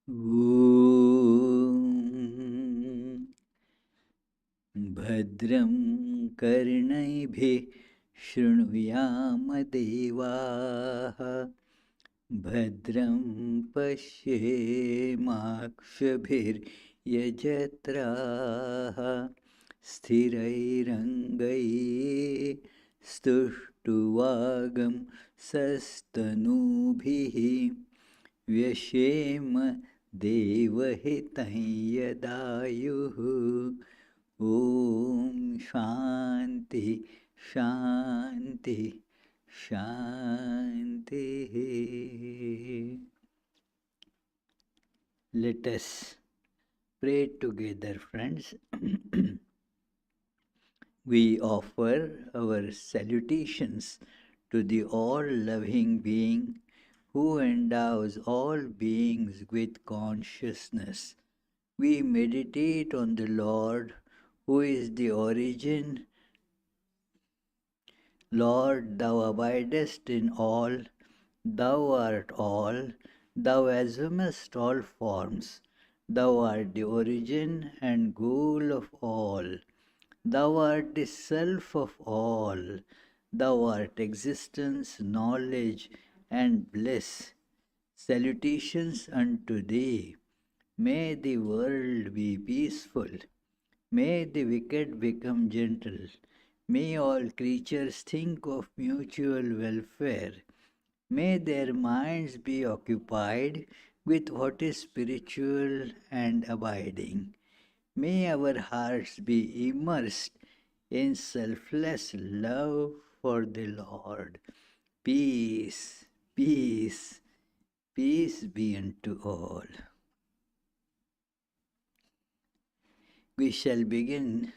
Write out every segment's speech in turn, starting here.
ॐ भद्रं कर्णैभिः शृणुयाम देवाः भद्रं पश्येमाक्षभिर्यजत्राः स्थिरैरङ्गैस्तुष्टुवागं सस्तनूभिः व्यशेम देवहितं यदायुः ॐ शान्ति शान्ति शान्तिः. Let us pray together, friends. We offer our salutations to the all-loving being who endows all beings with consciousness. We meditate on the Lord, who is the origin. Lord, thou abidest in all, thou art all, thou assumest all forms, thou art the origin and goal of all. Thou art the self of all. Thou art existence, knowledge, and bliss. Salutations unto thee. May the world be peaceful. May the wicked become gentle. May all creatures think of mutual welfare. May their minds be occupied with what is spiritual and abiding. May our hearts be immersed in selfless love for the Lord. Peace, peace, peace be unto all. We shall begin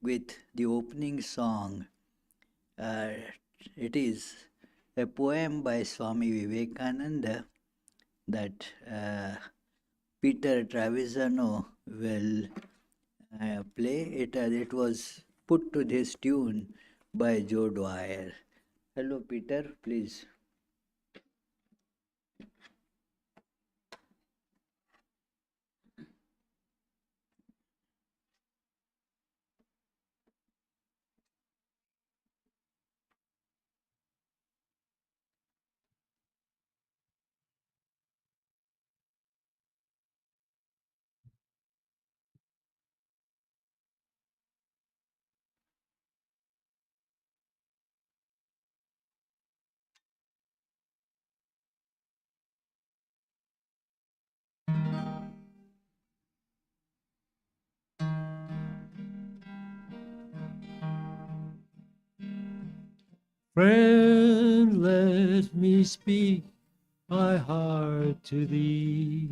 with the opening song. It is a poem by Swami Vivekananda that Peter Travisano will play. It was put to this tune by Joe Dwyer. Hello, Peter, please. Friend, let me speak my heart to thee.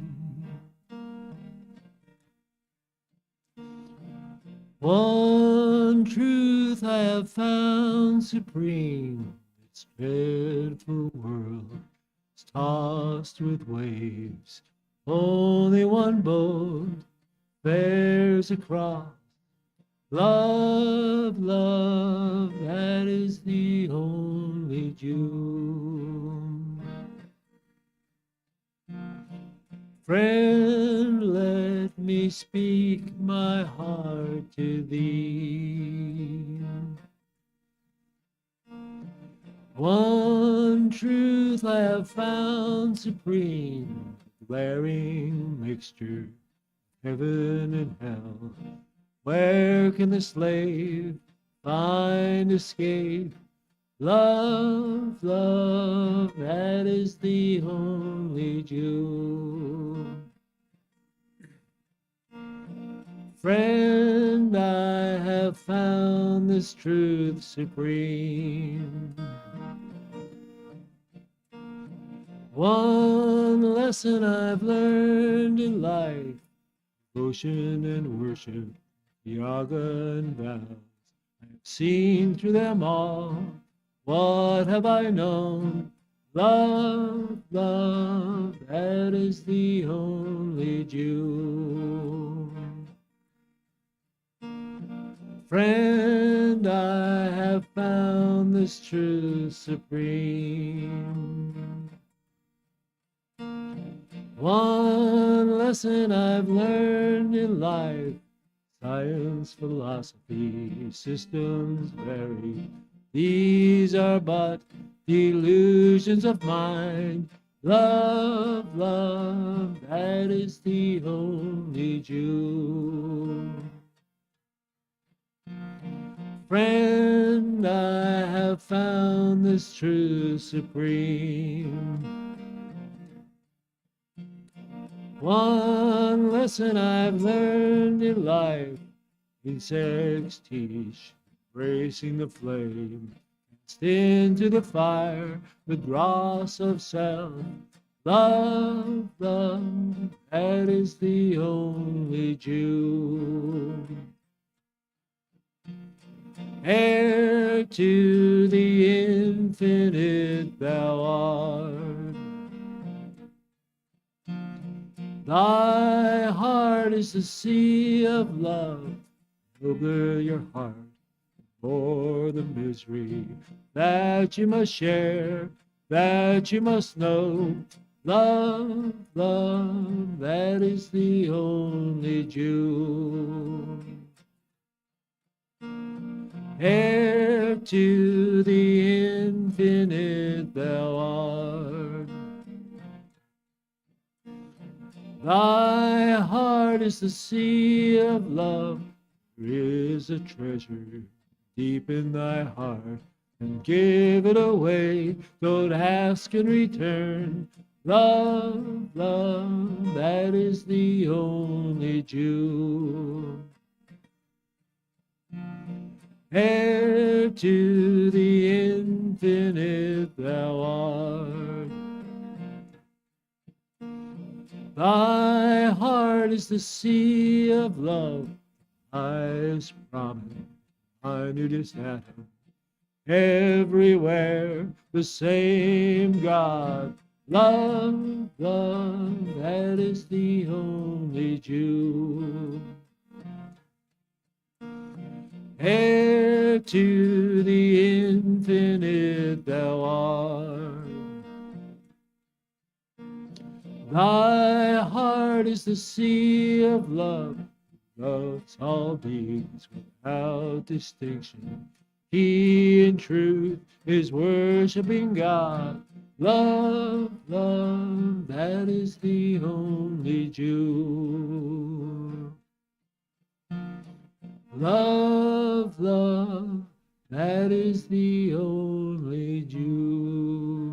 One truth I have found supreme, this dreadful world is tossed with waves. Only one boat bears across. Love, love, that is the only Jew. Friend, let me speak my heart to thee. One truth I have found supreme, glaring mixture of heaven and hell. Where can the slave find escape? Love, love, that is the only Jew. Friend, I have found this truth supreme. One lesson I've learned in life, devotion and worship, yoga and vows. I've seen through them all. What have I known? Love, love, that is the only Jew. Friend, I have found this truth supreme. One lesson I've learned in life: science, philosophy, systems vary. These are but delusions of mind. Love, love, that is the only jewel. Friend, I have found this truth supreme. One lesson I've learned in life: insects teach, embracing the flame, cast into the fire the dross of self. Love, love, that is the only jewel. Heir to the infinite thou art. Thy heart is the sea of love. Over your heart for the misery that you must share, that you must know. Love, love, that is the only jewel. Heir to the infinite thou art. Thy heart is the sea of love. There is a treasure deep in thy heart, and give it away. Don't ask in return. Love, love, that is the only jewel. Heir to the infinite thou art. Thy heart is the sea of love. Highest promise, minutest atom, everywhere the same God. Love, love, that is the only jewel. Heir to the infinite thou art. Thy heart is the sea of love, loves all beings without distinction. He in truth is worshiping God. Love, love, that is the only jewel. Love, love, that is the only jewel.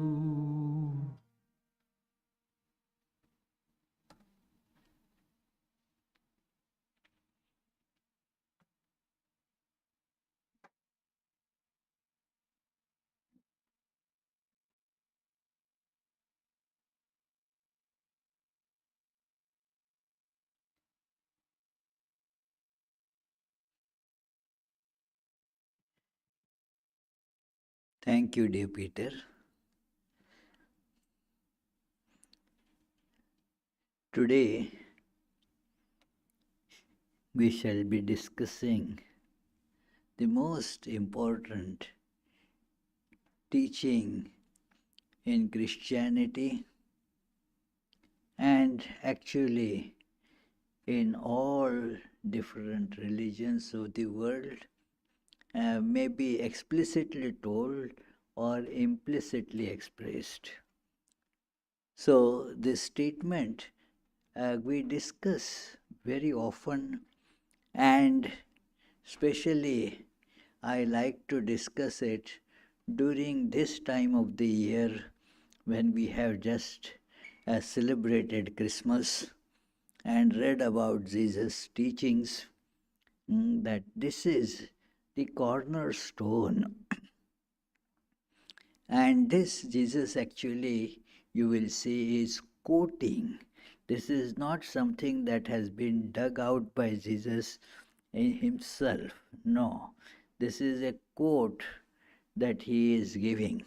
Thank you, dear Peter. Today we shall be discussing the most important teaching in Christianity and actually in all different religions of the world, may be explicitly told or implicitly expressed. So, this statement we discuss very often, and especially I like to discuss it during this time of the year when we have just celebrated Christmas and read about Jesus' teachings, that this is the cornerstone. And this Jesus actually, you will see, is quoting. This is not something that has been dug out by Jesus himself. No, this is a quote that he is giving,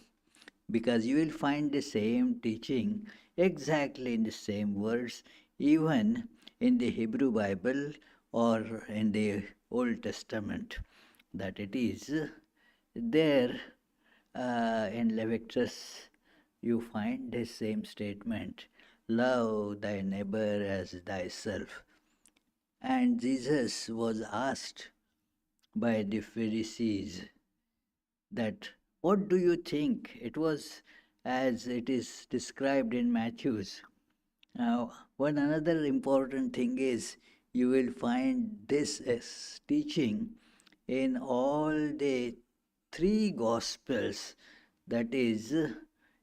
because you will find the same teaching exactly in the same words even in the Hebrew Bible or in the Old Testament, that it is there in Leviticus you find the same statement. love thy neighbor as thyself. And Jesus was asked by the Pharisees that, what do you think? It was as it is described in Matthew's. Now, one another important thing is you will find this as teaching in all the three Gospels. That is,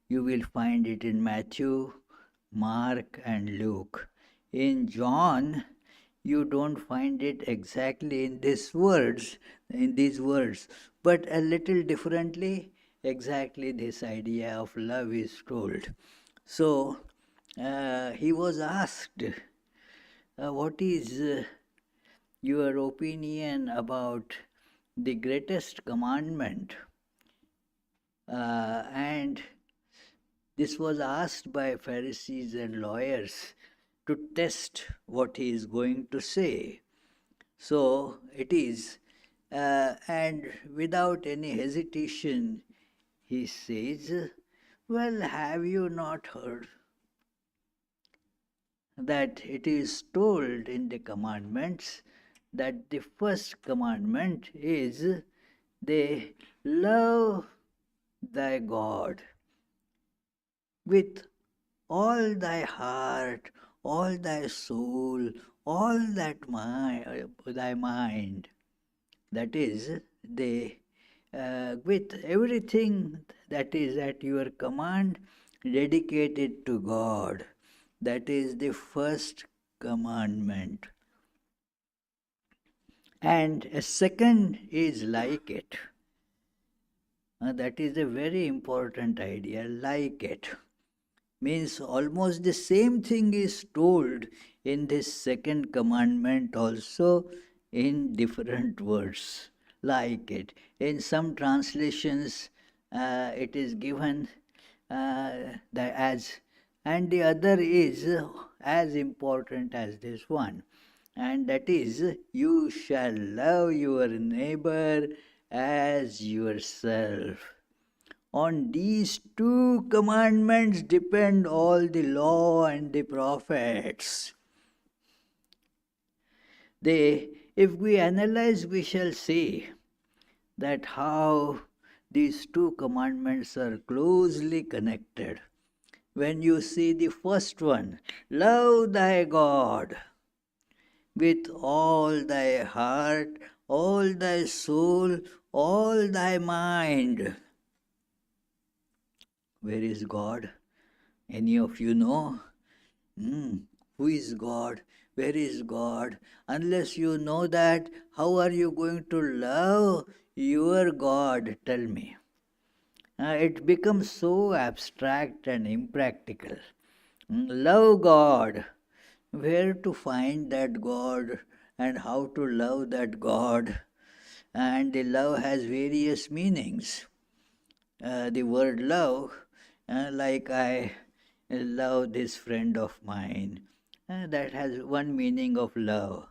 you will find it in Matthew, Mark, and Luke. In John, you don't find it exactly in these words, but a little differently, exactly this idea of love is told. So, he was asked, what is your opinion about the greatest commandment? And this was asked by Pharisees and lawyers to test what he is going to say. So it is, and without any hesitation, he says, well, have you not heard that it is told in the commandments that the first commandment is they love thy God with all thy heart, all thy soul, all thy mind. That is, they with everything that is at your command, dedicate it to God. That is the first commandment. And a second is like it. That is a very important idea, like it. Means almost the same thing is told in this second commandment also in different words, like it. In some translations, it is given as, and the other is as important as this one, and that is, you shall love your neighbor as yourself. On these two commandments depend all the law and the prophets. If we analyze, we shall see that how these two commandments are closely connected. When you see the first one, love thy God with all thy heart, all thy soul, all thy mind. Where is God? Any of you know? Who is God? Where is God? Unless you know that, how are you going to love your God? Tell me. It becomes so abstract and impractical. Love God. Where to find that God and how to love that God? And the love has various meanings. The word love, like I love this friend of mine, that has one meaning of love.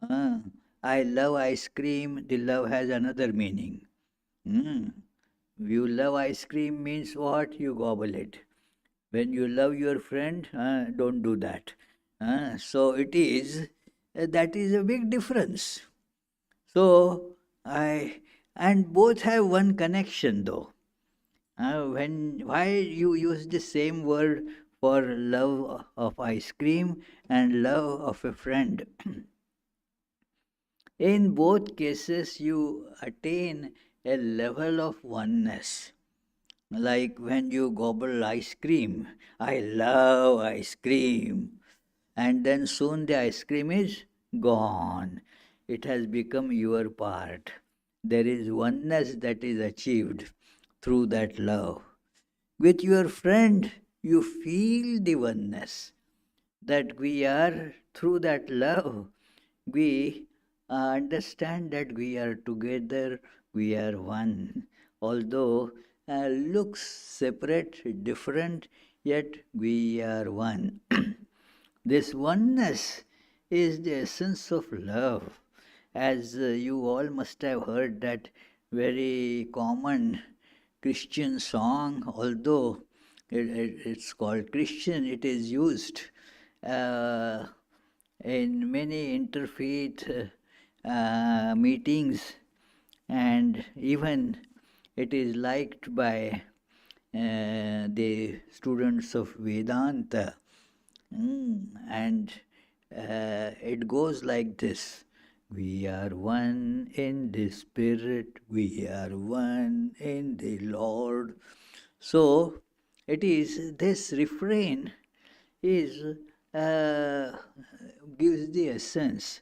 Uh, I love ice cream, the love has another meaning. Mm. You love ice cream means what? You gobble it. When you love your friend, don't do that. So it is, that is a big difference. So and both have one connection though. Why you use the same word for love of ice cream and love of a friend? In both cases, you attain a level of oneness. Like when you gobble ice cream, I love ice cream. And then soon the ice cream is gone. It has become your part. There is oneness that is achieved through that love. With your friend, you feel the oneness that we are, through that love, we understand that we are together, we are one. Although looks separate, different, yet we are one. This oneness is the essence of love. As you all must have heard that very common Christian song, although It's called Christian. It is used uh, in many interfaith meetings, and even it is liked by the students of Vedanta. And it goes like this: we are one in the Spirit, we are one in the Lord. So it is this refrain is uh, gives the essence.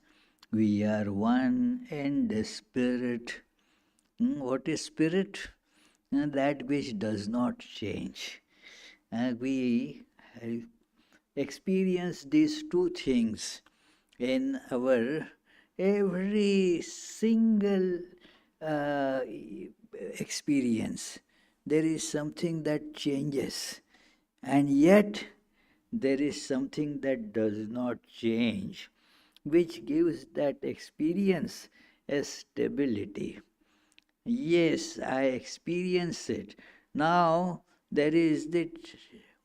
We are one in the Spirit. What is Spirit? That which does not change. We experience these two things in our every single uh, experience. There is something that changes, and yet there is something that does not change, which gives that experience a stability. Yes, I experience it. Now there is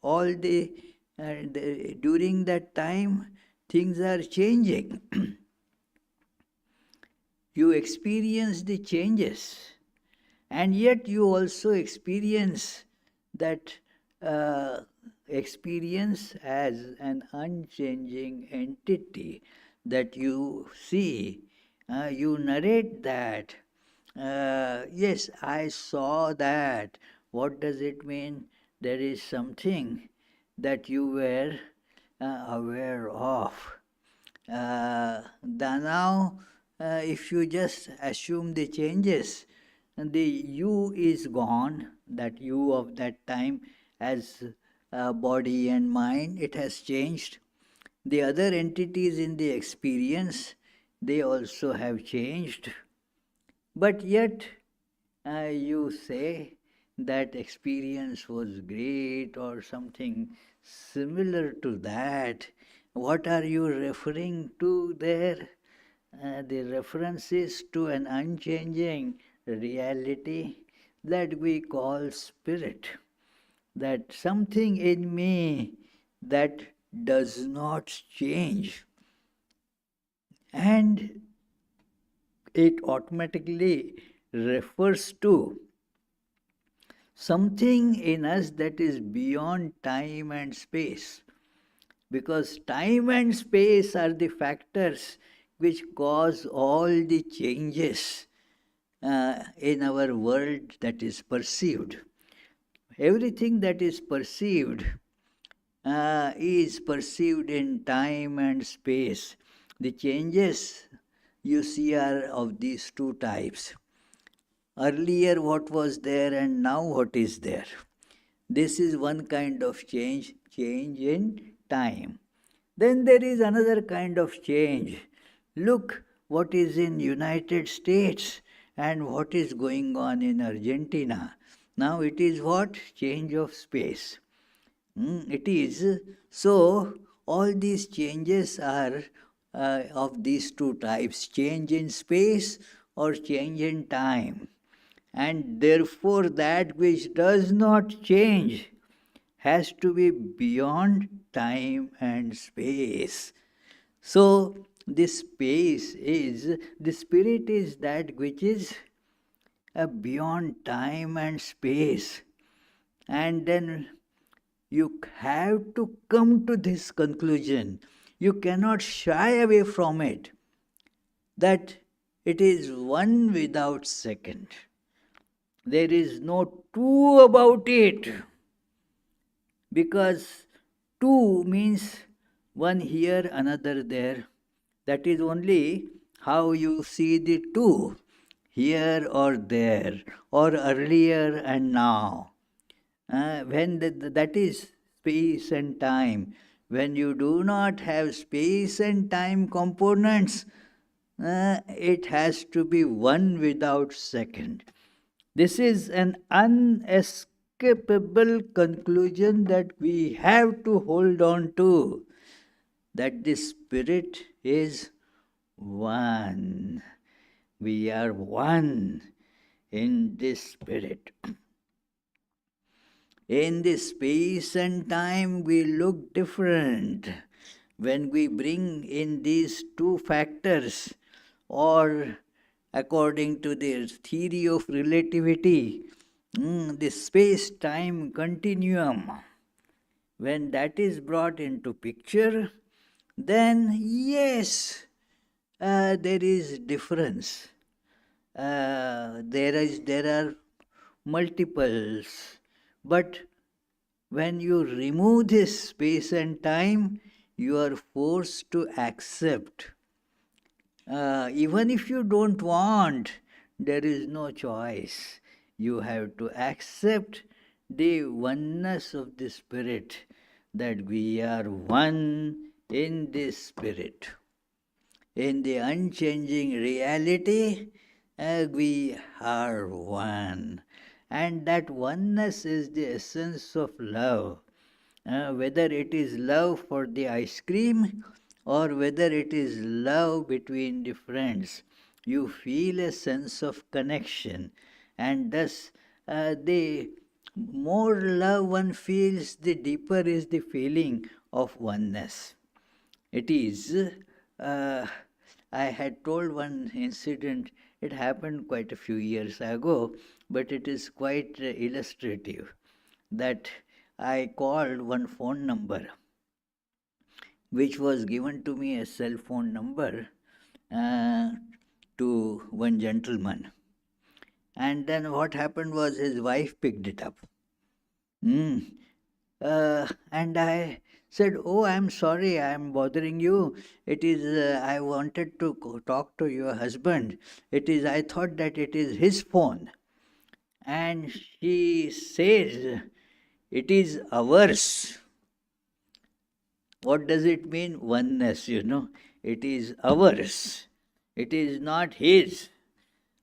all during that time things are changing. You experience the changes, and yet you also experience that uh, experience as an unchanging entity that you see. You narrate that. Yes, I saw that. What does it mean? There is something that you were aware of. Now, if you just assume the changes, the you is gone, that you of that time as body and mind, it has changed. The other entities in the experience, they also have changed. But yet, you say that experience was great or something similar to that. What are you referring to there? The reference is to an unchanging reality that we call spirit, that something in me that does not change. And it automatically refers to something in us that is beyond time and space. Because time and space are the factors which cause all the changes in our world that is perceived. Everything that is perceived in time and space. The changes you see are of these two types. Earlier, what was there, and now, what is there. This is one kind of change in time. Then there is another kind of change. Look what is in United States and what is going on in Argentina. Now it is what? Change of space. It is. So all these changes are of these two types: change in space or change in time. And therefore, that which does not change has to be beyond time and space. So, the spirit is that which is beyond time and space. And then you have to come to this conclusion. You cannot shy away from it, that it is one without second. There is no two about it, because two means one here, another there. That is only how you see the two, here or there, or earlier and now. When that is space and time. When you do not have space and time components, it has to be one without second. This is an unescapable conclusion that we have to hold on to, that the Spirit is one. We are one in this Spirit. In this space and time, we look different. When we bring in these two factors, or according to the theory of relativity, the space time continuum, when that is brought into picture, then yes, there is difference. There are multiples, but when you remove this space and time, you are forced to accept. Even if you don't want, there is no choice. You have to accept the oneness of the Spirit, that we are one in this Spirit. In the unchanging reality, we are one. And that oneness is the essence of love. Whether it is love for the ice cream or whether it is love between the friends, you feel a sense of connection. And thus, the more love one feels, the deeper is the feeling of oneness. It is, uh, I had told one incident, it happened quite a few years ago, but it is quite illustrative, that I called one phone number which was given to me as cell phone number uh, to one gentleman. And then what happened was his wife picked it up. Mm. And I said, "Oh, I'm sorry, I'm bothering you. It is, I wanted to talk to your husband. It is, I thought that it is his phone." And she says, "It is ours." What does it mean? Oneness, It is ours. It is not his.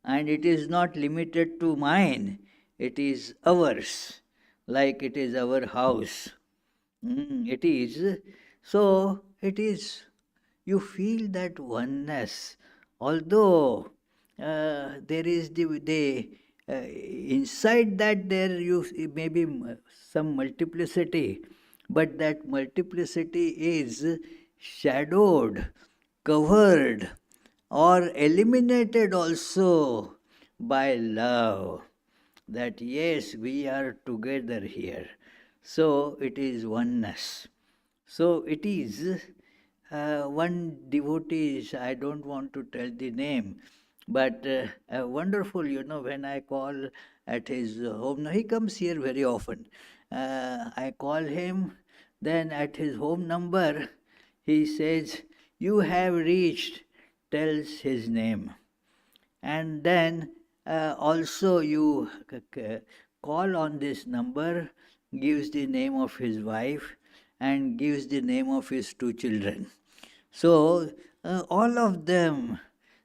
And it is not limited to mine. It is ours. Like it is our house. It is. So, it is. You feel that oneness. Although there is inside that there may be some multiplicity, but that multiplicity is shadowed, covered, or eliminated also by love. That yes, we are together here. So it is oneness. So it is one devotee, I don't want to tell the name, but wonderful, when I call at his home. Now he comes here very often. I call him, then at his home number, he says, "You have reached," tells his name. And then also you call on this number, gives the name of his wife and gives the name of his two children. So all of them,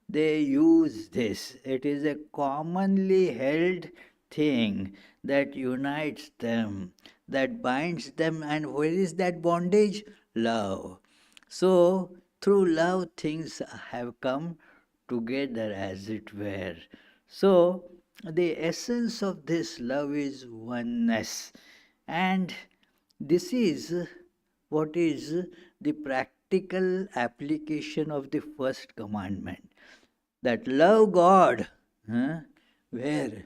they use this. It is a commonly held thing that unites them, that binds them. And where is that bondage? Love. So through love things have come together, as it were. So the essence of this love is oneness. And this is what is the practical application of the first commandment, that love God. Where?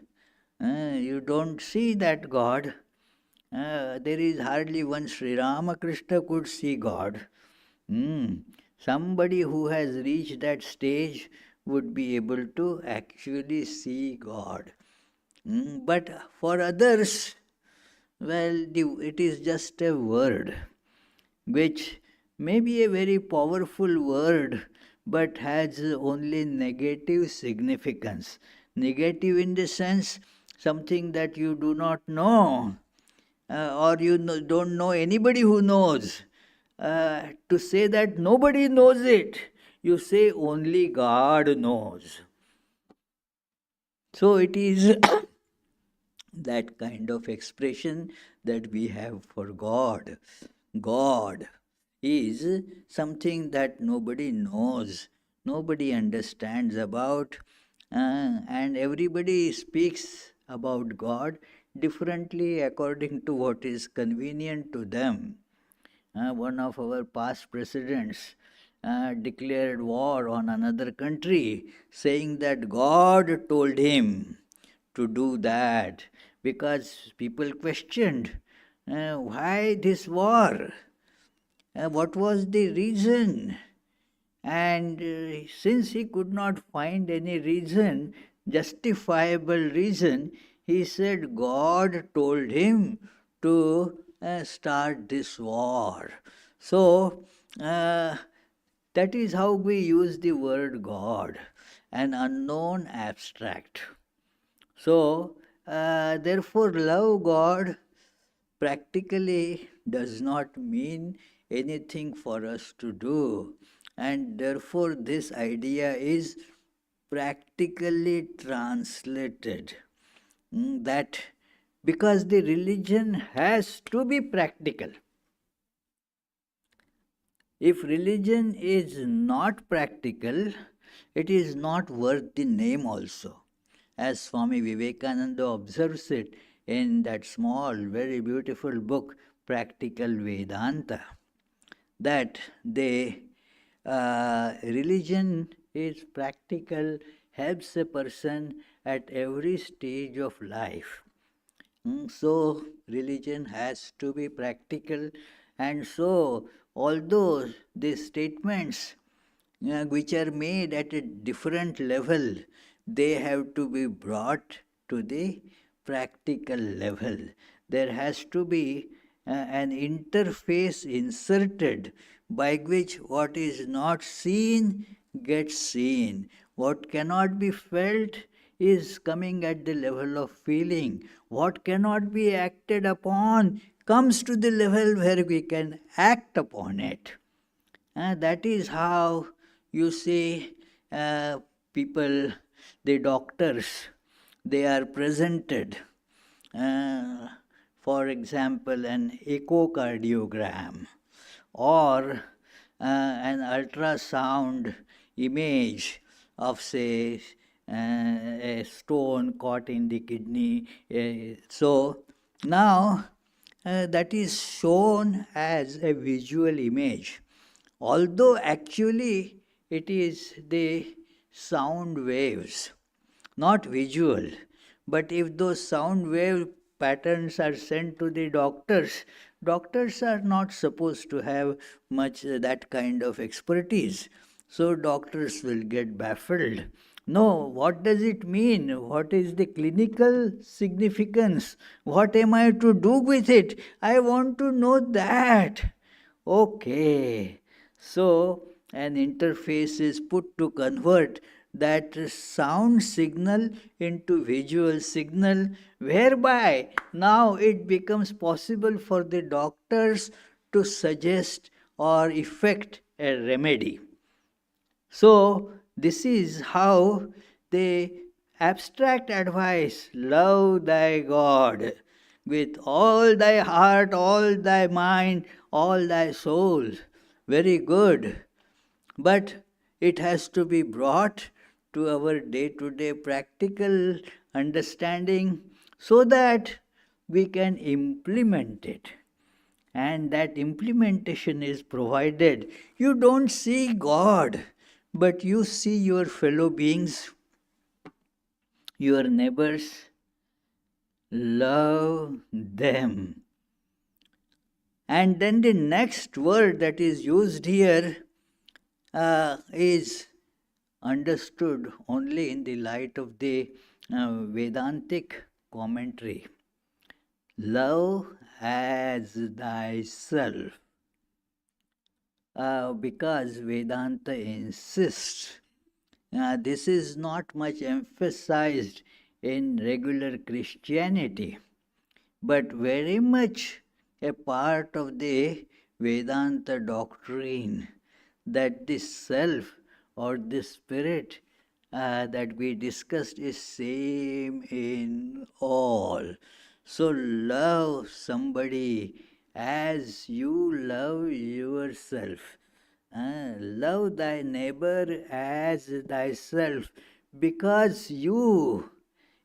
You don't see that God. There is hardly one Sri Ramakrishna could see God. Somebody who has reached that stage would be able to actually see God. But for others, well, it is just a word, which may be a very powerful word, but has only negative significance. Negative in the sense, something that you do not know, or you don't know anybody who knows. To say that nobody knows it, you say only God knows. So it is that kind of expression that we have for God. God is something that nobody knows, nobody understands about, and everybody speaks about God differently according to what is convenient to them. One of our past presidents declared war on another country, saying that God told him to do that, because people questioned why this war? What was the reason? And since he could not find any reason, justifiable reason, he said God told him to start this war. So, that is how we use the word God, an unknown abstract. So, therefore, love God practically does not mean anything for us to do. And therefore, this idea is practically translated. That because the religion has to be practical. If religion is not practical, it is not worth the name also. As Swami Vivekananda observes it in that small, very beautiful book, Practical Vedanta, that religion is practical, helps a person at every stage of life. So, religion has to be practical, and so, although these statements which are made at a different level, they have to be brought to the practical level. There has to be an interface inserted by which what is not seen gets seen. What cannot be felt is coming at the level of feeling. What cannot be acted upon comes to the level where we can act upon it. That is how you see people, the doctors, they are presented. Uh, for example, an echocardiogram or an ultrasound image of, say, a stone caught in the kidney. So now that is shown as a visual image, although actually it is the sound waves, not visual. But if those sound wave patterns are sent to the doctors, doctors are not supposed to have much that kind of expertise. So doctors will get baffled. No, what does it mean? What is the clinical significance? What am I to do with it? I want to know that. Okay, so an interface is put to convert that sound signal into visual signal, whereby now it becomes possible for the doctors to suggest or effect a remedy. So, this is how the abstract advice, love thy God with all thy heart, all thy mind, all thy soul. Very good. But it has to be brought to our day to day practical understanding so that we can implement it. And that implementation is provided. You don't see God, but you see your fellow beings, your neighbors, love them. And then the next word that is used here is understood only in the light of the Vedantic commentary. Love as thyself. Because Vedanta insists, this is not much emphasized in regular Christianity, but very much a part of the Vedanta doctrine, that this self or this spirit that we discussed is same in all. So love somebody as you love yourself. Love thy neighbor as thyself, because you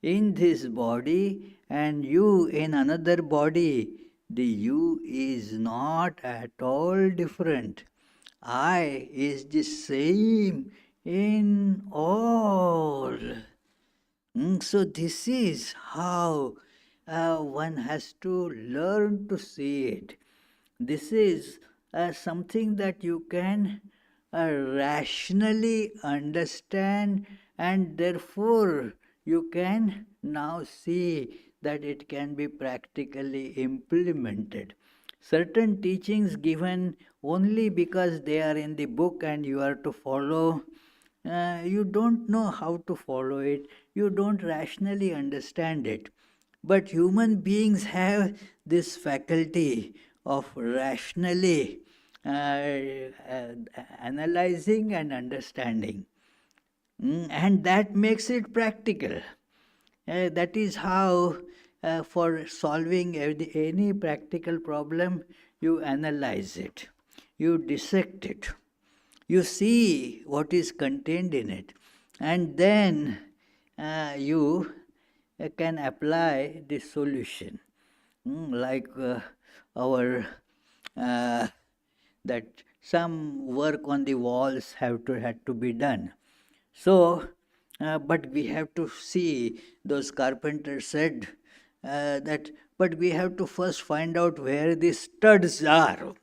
in this body and you in another body. The you is not at all different. I is the same in all. So, this is how one has to learn to see it. This is something that you can rationally understand, and therefore you can now see that it can be practically implemented. Certain teachings given only because they are in the book and you are to follow, you don't know how to follow it, you don't rationally understand it. But human beings have this faculty of rationally analyzing and understanding. And that makes it practical. That is how, for solving any practical problem, you analyze it, you dissect it, you see what is contained in it, and then you can apply the solution. Like our that some work on the walls had to be done. So, but we have to see, those carpenters said that, but we have to first find out where the studs are.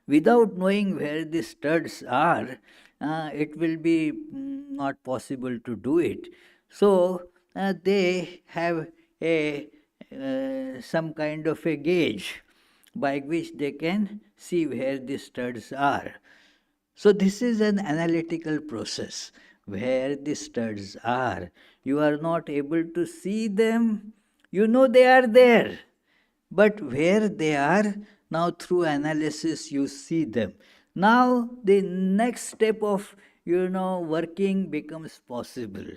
Without knowing where the studs are, it will be not possible to do it. So they have a some kind of a gauge by which they can see where the studs are. So this is an analytical process where the studs are. You are not able to see them. You know they are there, but where they are, now through analysis you see them. Now the next step of working becomes possible.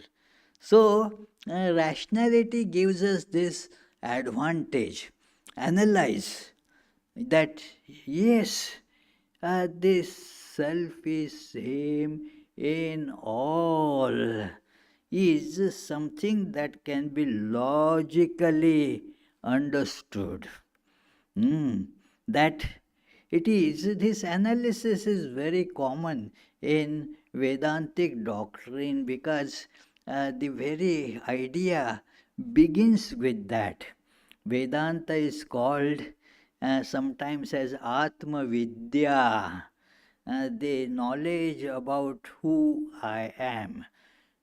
So rationality gives us this advantage. Analyze that, yes, this self is same in all, is something that can be logically understood. That it is, this analysis is very common in Vedantic doctrine, because the very idea begins with that. Vedanta is called sometimes as Atma Vidya, the knowledge about who I am.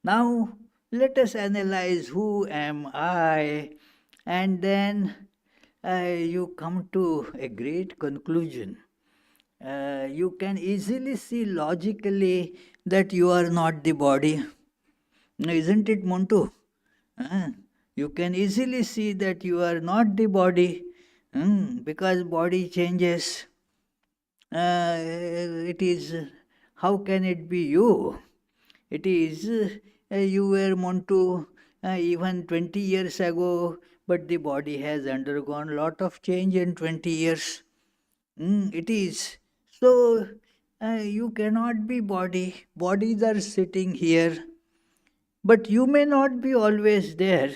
Now, let us analyze who am I, and then you come to a great conclusion. You can easily see logically that you are not the body. Isn't it, Montu? Uh, you can easily see that you are not the body, because body changes. It is, how can it be you? It is, you were Montu even 20 years ago, but the body has undergone lot of change in 20 years. It is. So, you cannot be body. Bodies are sitting here, but you may not be always there.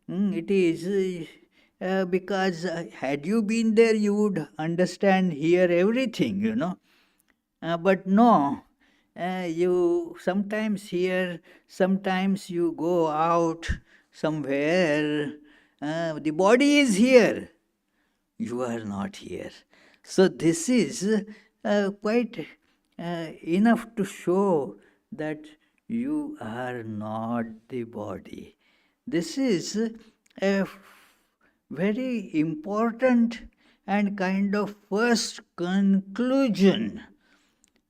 It is because had you been there, you would understand, hear everything. But no, you sometimes hear, sometimes you go out somewhere. The body is here, you are not here. So, this is quite enough to show that you are not the body. This is a very important and kind of first conclusion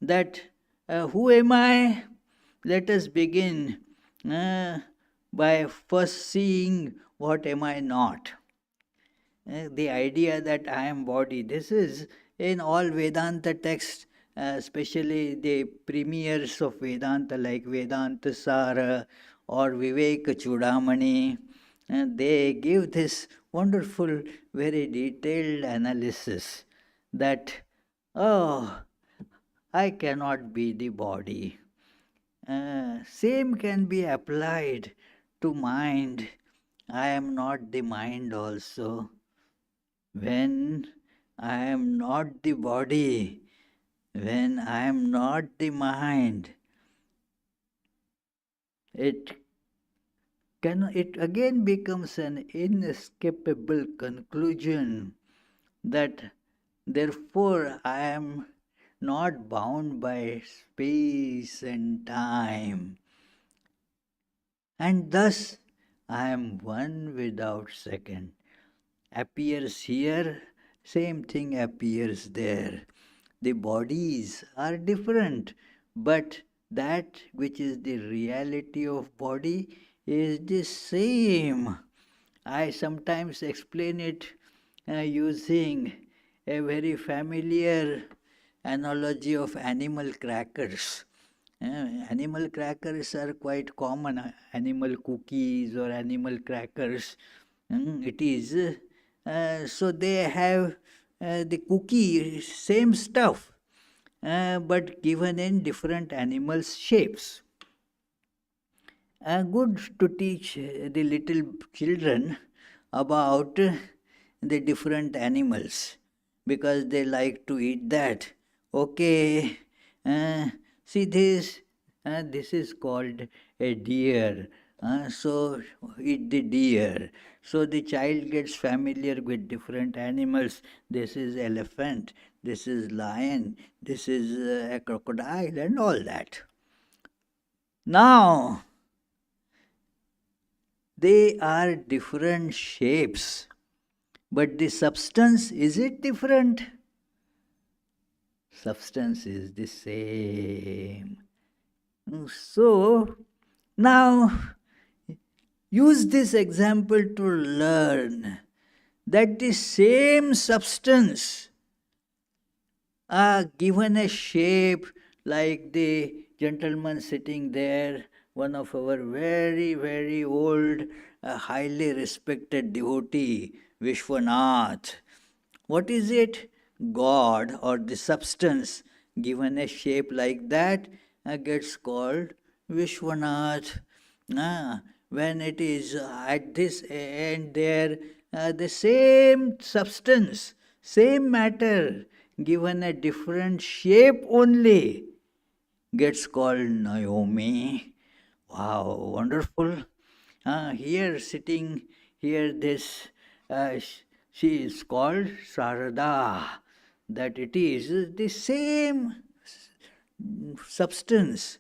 that who am I? Let us begin by first seeing what am I not. The idea that I am body, this is in all Vedanta texts, especially the premiers of Vedanta like Vedanta Sara or Viveka Chudamani. They give this wonderful, very detailed analysis that, oh, I cannot be the body. Same can be applied to mind, I am not the mind also. When I am not the body, when I am not the mind, it it again becomes an inescapable conclusion that therefore I am not bound by space and time, and thus I am one without second. Appears here, same thing appears there. The bodies are different, but that which is the reality of body is the same. I sometimes explain it using a very familiar analogy of animal crackers. Animal crackers are quite common, animal cookies or animal crackers. It is. So they have the cookie, same stuff, but given in different animals' shapes. Good to teach the little children about the different animals because they like to eat that. Okay, uh, see this, this is called a deer. So eat the deer. So the child gets familiar with different animals. This is elephant, this is lion, this is a crocodile, and all that. Now, they are different shapes, but the substance, is it different? Substance is the same. So, now use this example to learn that the same substance given a shape like the gentleman sitting there, one of our very, very old, highly respected devotee, Vishwanath. What is it? God or the substance given a shape like that gets called Vishwanath. When it is at this end there, the same substance, same matter, given a different shape only, gets called Naomi. Wow, wonderful. Here sitting here, this she is called Sarada. That it is the same substance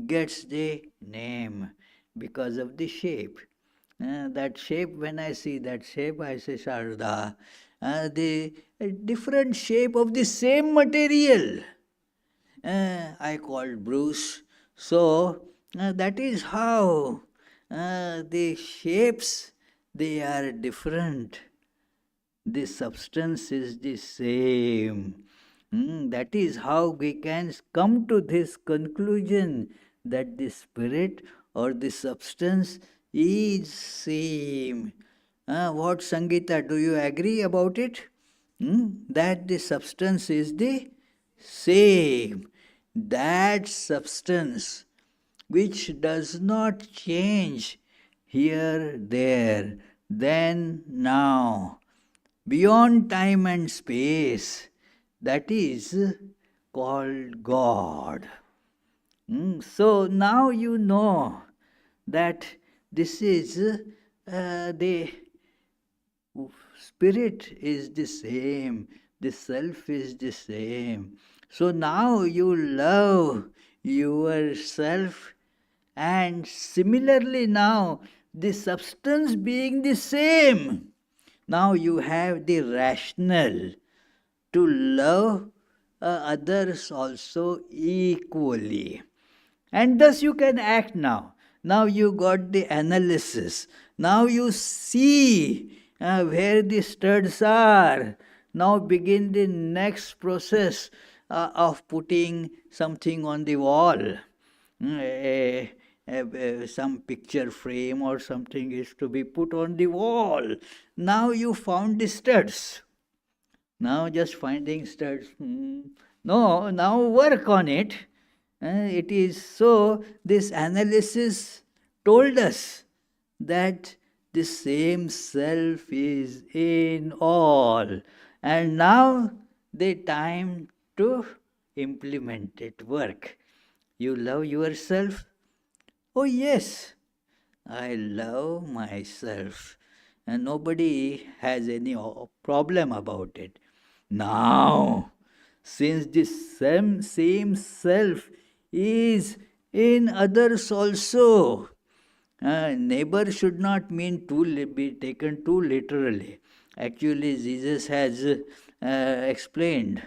gets the name because of the shape. That shape, when I see that shape, I say Sharda. The different shape of the same material, I called Bruce. So that is how the shapes, they are different. The substance is the same. That is how we can come to this conclusion that the spirit or the substance is same. What, Sangita, do you agree about it? That the substance is the same. That substance which does not change here, there, then, now, beyond time and space, that is called God. So now you know that this is the spirit is the same, the self is the same. So now you love yourself, and similarly now the substance being the same, now you have the rationale to love others also equally. And thus you can act now. Now you got the analysis. Now you see where the studs are. Now begin the next process of putting something on the wall. Some picture frame or something is to be put on the wall. Now you found the studs. Now just finding studs. No, now work on it. It is so, this analysis told us that the same self is in all. And now the time to implement it, work. You love yourself? Oh, yes, I love myself. And nobody has any problem about it. Now, since the same self is in others also, neighbor should not mean be taken too literally. Actually, Jesus has explained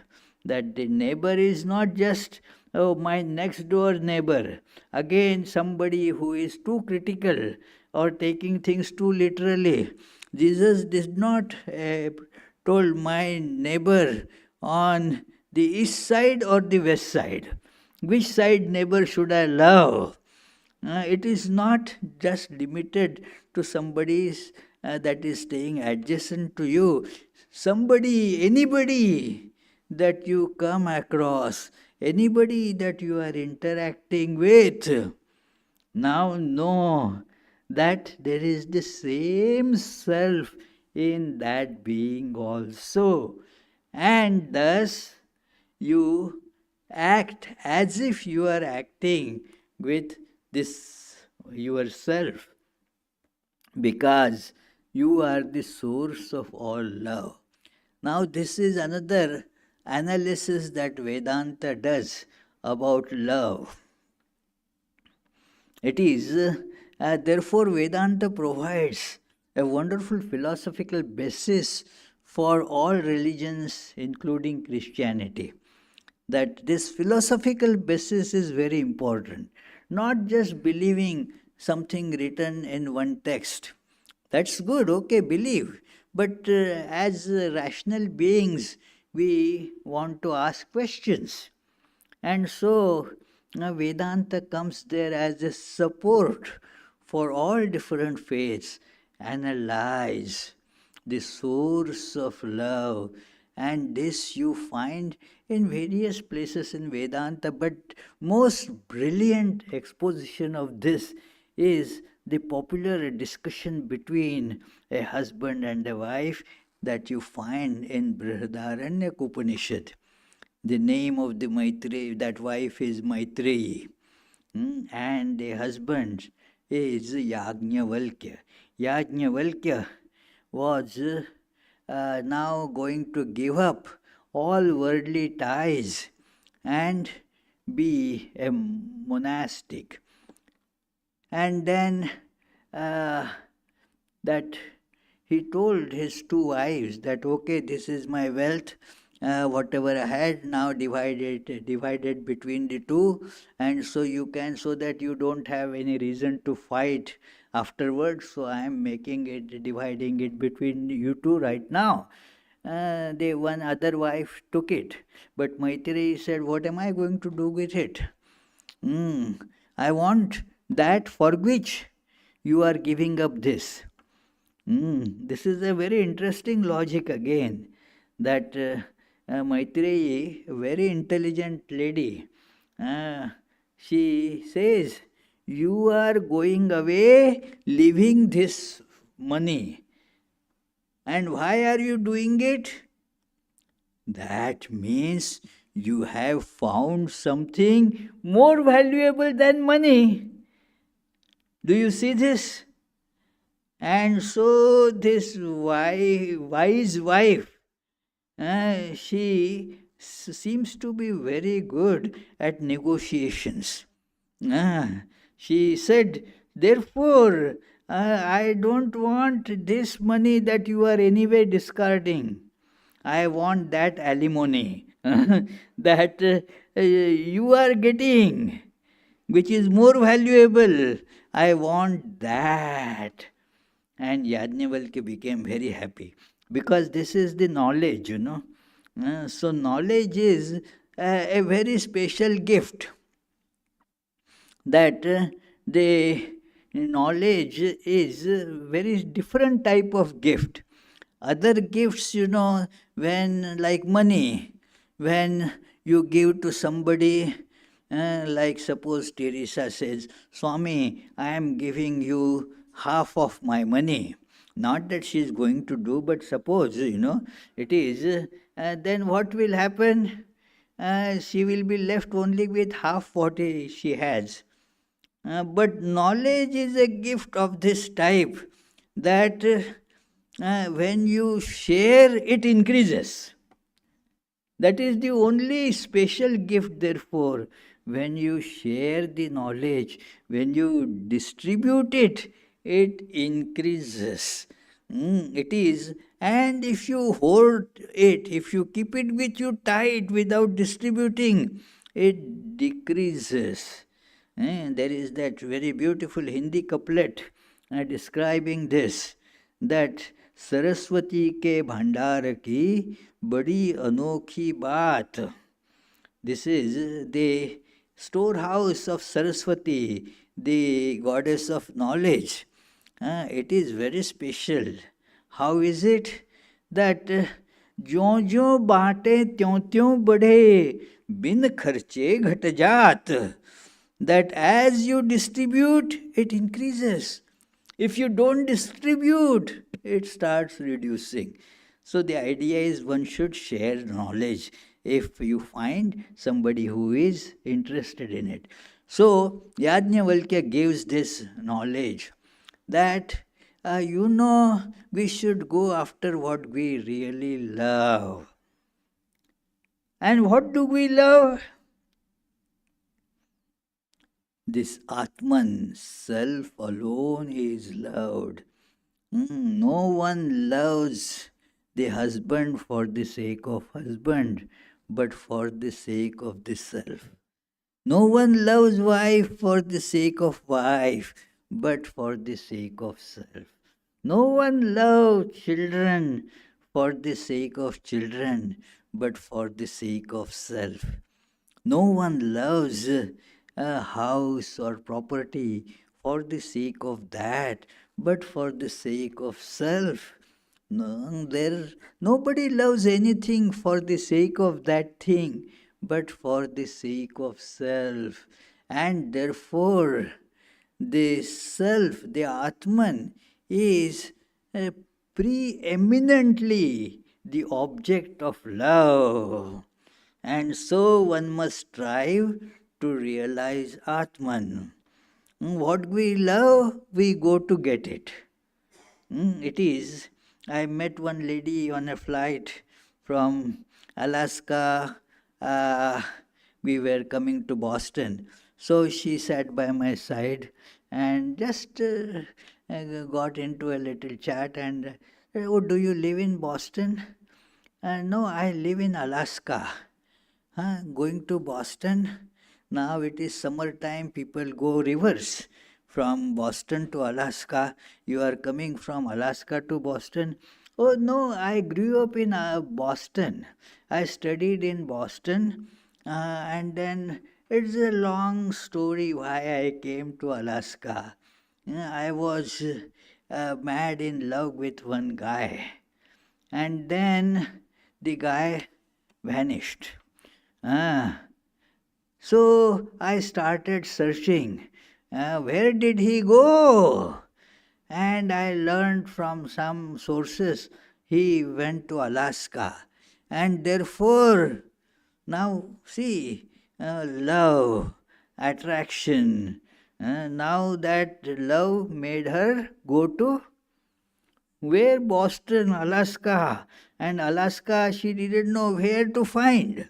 that the neighbor is not just, oh, my next door neighbor. Again, somebody who is too critical or taking things too literally. Jesus did not told my neighbor on the east side or the west side. Which side neighbor should I love? It is not just limited to somebody that is staying adjacent to you. Somebody, anybody that you come across, anybody that you are interacting with, now know that there is the same self in that being also. And thus you act as if you are acting with this yourself, because you are the source of all love. Now, this is another analysis that Vedanta does about love. It is, therefore, Vedanta provides a wonderful philosophical basis for all religions, including Christianity. That this philosophical basis is very important. Not just believing something written in one text. That's good, okay, believe. But as rational beings, we want to ask questions. And so Vedanta comes there as a support for all different faiths. Analyze the source of love, and this you find in various places in Vedanta, but most brilliant exposition of this is the popular discussion between a husband and a wife that you find in Brihadaranyaka Upanishad. The name of the Maitreyi, that wife is Maitreyi, and the husband is Yajnavalkya. Yajnavalkya was now going to give up all worldly ties and be a monastic. And then that he told his two wives that, okay, this is my wealth, whatever I had, now divided between the two, and so you can, so that you don't have any reason to fight afterwards. So I am making it, dividing it between you two right now. The one other wife took it, but Maitreyi said, what am I going to do with it? I want that for which you are giving up this. This is a very interesting logic again, that Maitreyi, a very intelligent lady, she says, you are going away leaving this money. And why are you doing it? That means you have found something more valuable than money. Do you see this? And so this wise wife, she seems to be very good at negotiations. She said, therefore, I don't want this money that you are anyway discarding. I want that alimony that you are getting, which is more valuable. I want that. And Yajnavalkya became very happy, because this is the knowledge, so knowledge is a very special gift, that the knowledge is a very different type of gift. Other gifts, when, like money, when you give to somebody, like suppose Teresa says, Swami, I am giving you half of my money. Not that she is going to do, but suppose, it is, then what will happen? She will be left only with half what she has. But knowledge is a gift of this type that when you share, it increases. That is the only special gift, therefore. When you share the knowledge, when you distribute it, it increases. It is, and if you hold it, if you keep it with you tight without distributing, it decreases. There is that very beautiful Hindi couplet describing this, that Saraswati के भंडार की बड़ी अनोखी बात. This is the storehouse of Saraswati, the goddess of knowledge. It is very special. How is it? That ज्यों ज्यों बांटे त्यों त्यों बढ़े, बिन खर्चे घट जात. That as you distribute, it increases. If you don't distribute, it starts reducing. So the idea is one should share knowledge if you find somebody who is interested in it. So Yajnavalkya gives this knowledge that we should go after what we really love. And what do we love? This Atman, self alone, is loved. No one loves the husband for the sake of husband, but for the sake of the self. No one loves wife for the sake of wife, but for the sake of self. No one loves children for the sake of children, but for the sake of self. No one loves a house or property for the sake of that, but for the sake of self. Nobody loves anything for the sake of that thing, but for the sake of self. And therefore, the self, the Atman, is preeminently the object of love. And so one must strive to realize Atman. What we love, we go to get it. It is. I met one lady on a flight from Alaska. We were coming to Boston. So she sat by my side and just got into a little chat and, oh, do you live in Boston? No, I live in Alaska. Going to Boston? Now it is summertime, people go rivers. From Boston to Alaska, you are coming from Alaska to Boston. Oh no, I grew up in Boston. I studied in Boston, and then it's a long story why I came to Alaska. I was mad in love with one guy, and then the guy vanished. So I started searching. Where did he go? And I learned from some sources he went to Alaska. And therefore, now see, love, attraction. Now that love made her go to where? Boston, Alaska. And Alaska, she didn't know where to find.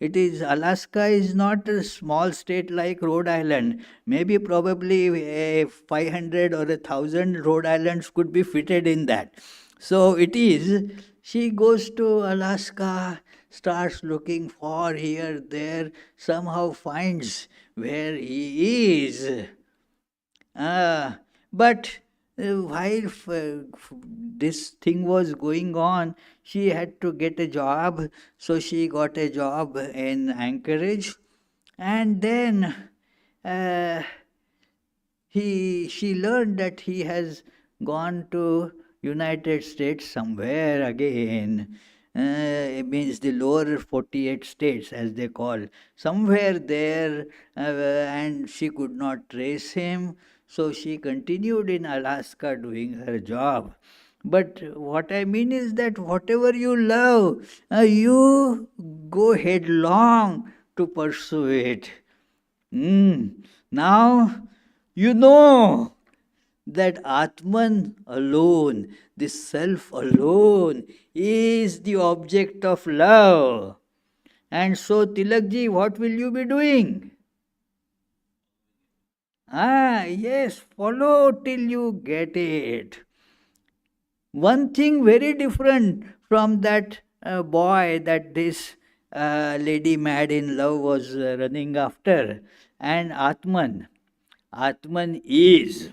It is, Alaska is not a small state like Rhode Island. Maybe probably 500 or 1,000 Rhode Islands could be fitted in that. So it is, she goes to Alaska, starts looking for here, there, somehow finds where he is. But while this thing was going on, she had to get a job. So she got a job in Anchorage. And then she learned that he has gone to United States somewhere again. it means the lower 48 states, as they call, somewhere there, and she could not trace him, so she continued in Alaska doing her job. But what I mean is that whatever you love, you go headlong to pursue it. Now you know that Atman alone, the self alone, is the object of love. And so, Tilakji, what will you be doing? Yes, follow till you get it. One thing very different from that boy that this lady mad in love was running after, and Atman. Atman is.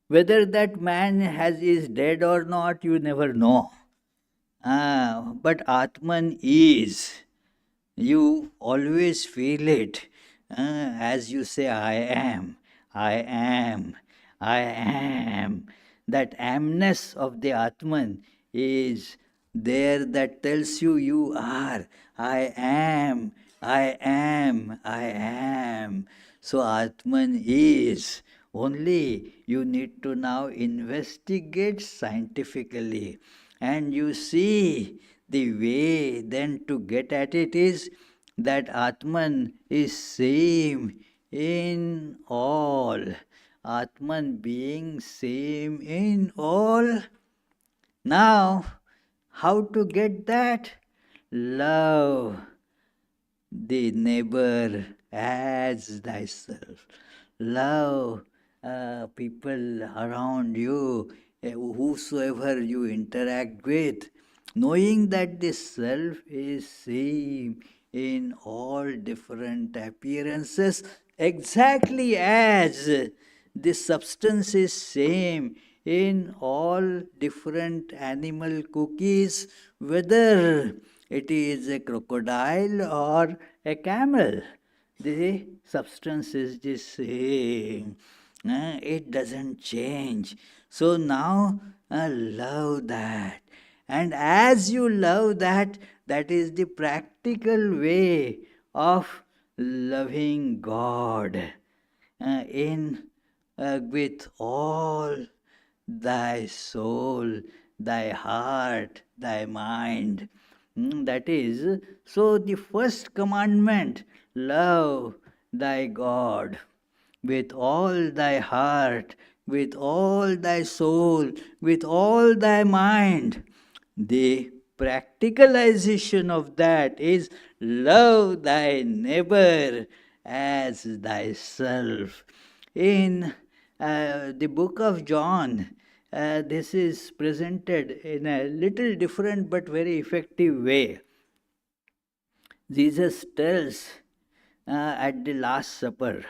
Whether that man is dead or not, you never know. But Atman is. You always feel it. As you say, I am, I am, I am. That amness of the Atman is there that tells you you are. I am, I am, I am. So Atman is. Only you need to now investigate scientifically, and you see the way then to get at it is that Atman is same in all. Atman being same in all. Now, how to get that? Love the neighbor as thyself. Love people around you, whosoever you interact with, knowing that the self is same in all different appearances, exactly as the substance is same in all different animal cookies, whether it is a crocodile or a camel. The substance is the same. It doesn't change. So now love that. And as you love that, that is the practical way of loving God in with all thy soul, thy heart, thy mind. That is, so the first commandment, love thy God with all thy heart, with all thy soul, with all thy mind. The practicalization of that is love thy neighbor as thyself. In the book of John, this is presented in a little different but very effective way. Jesus tells at the Last Supper,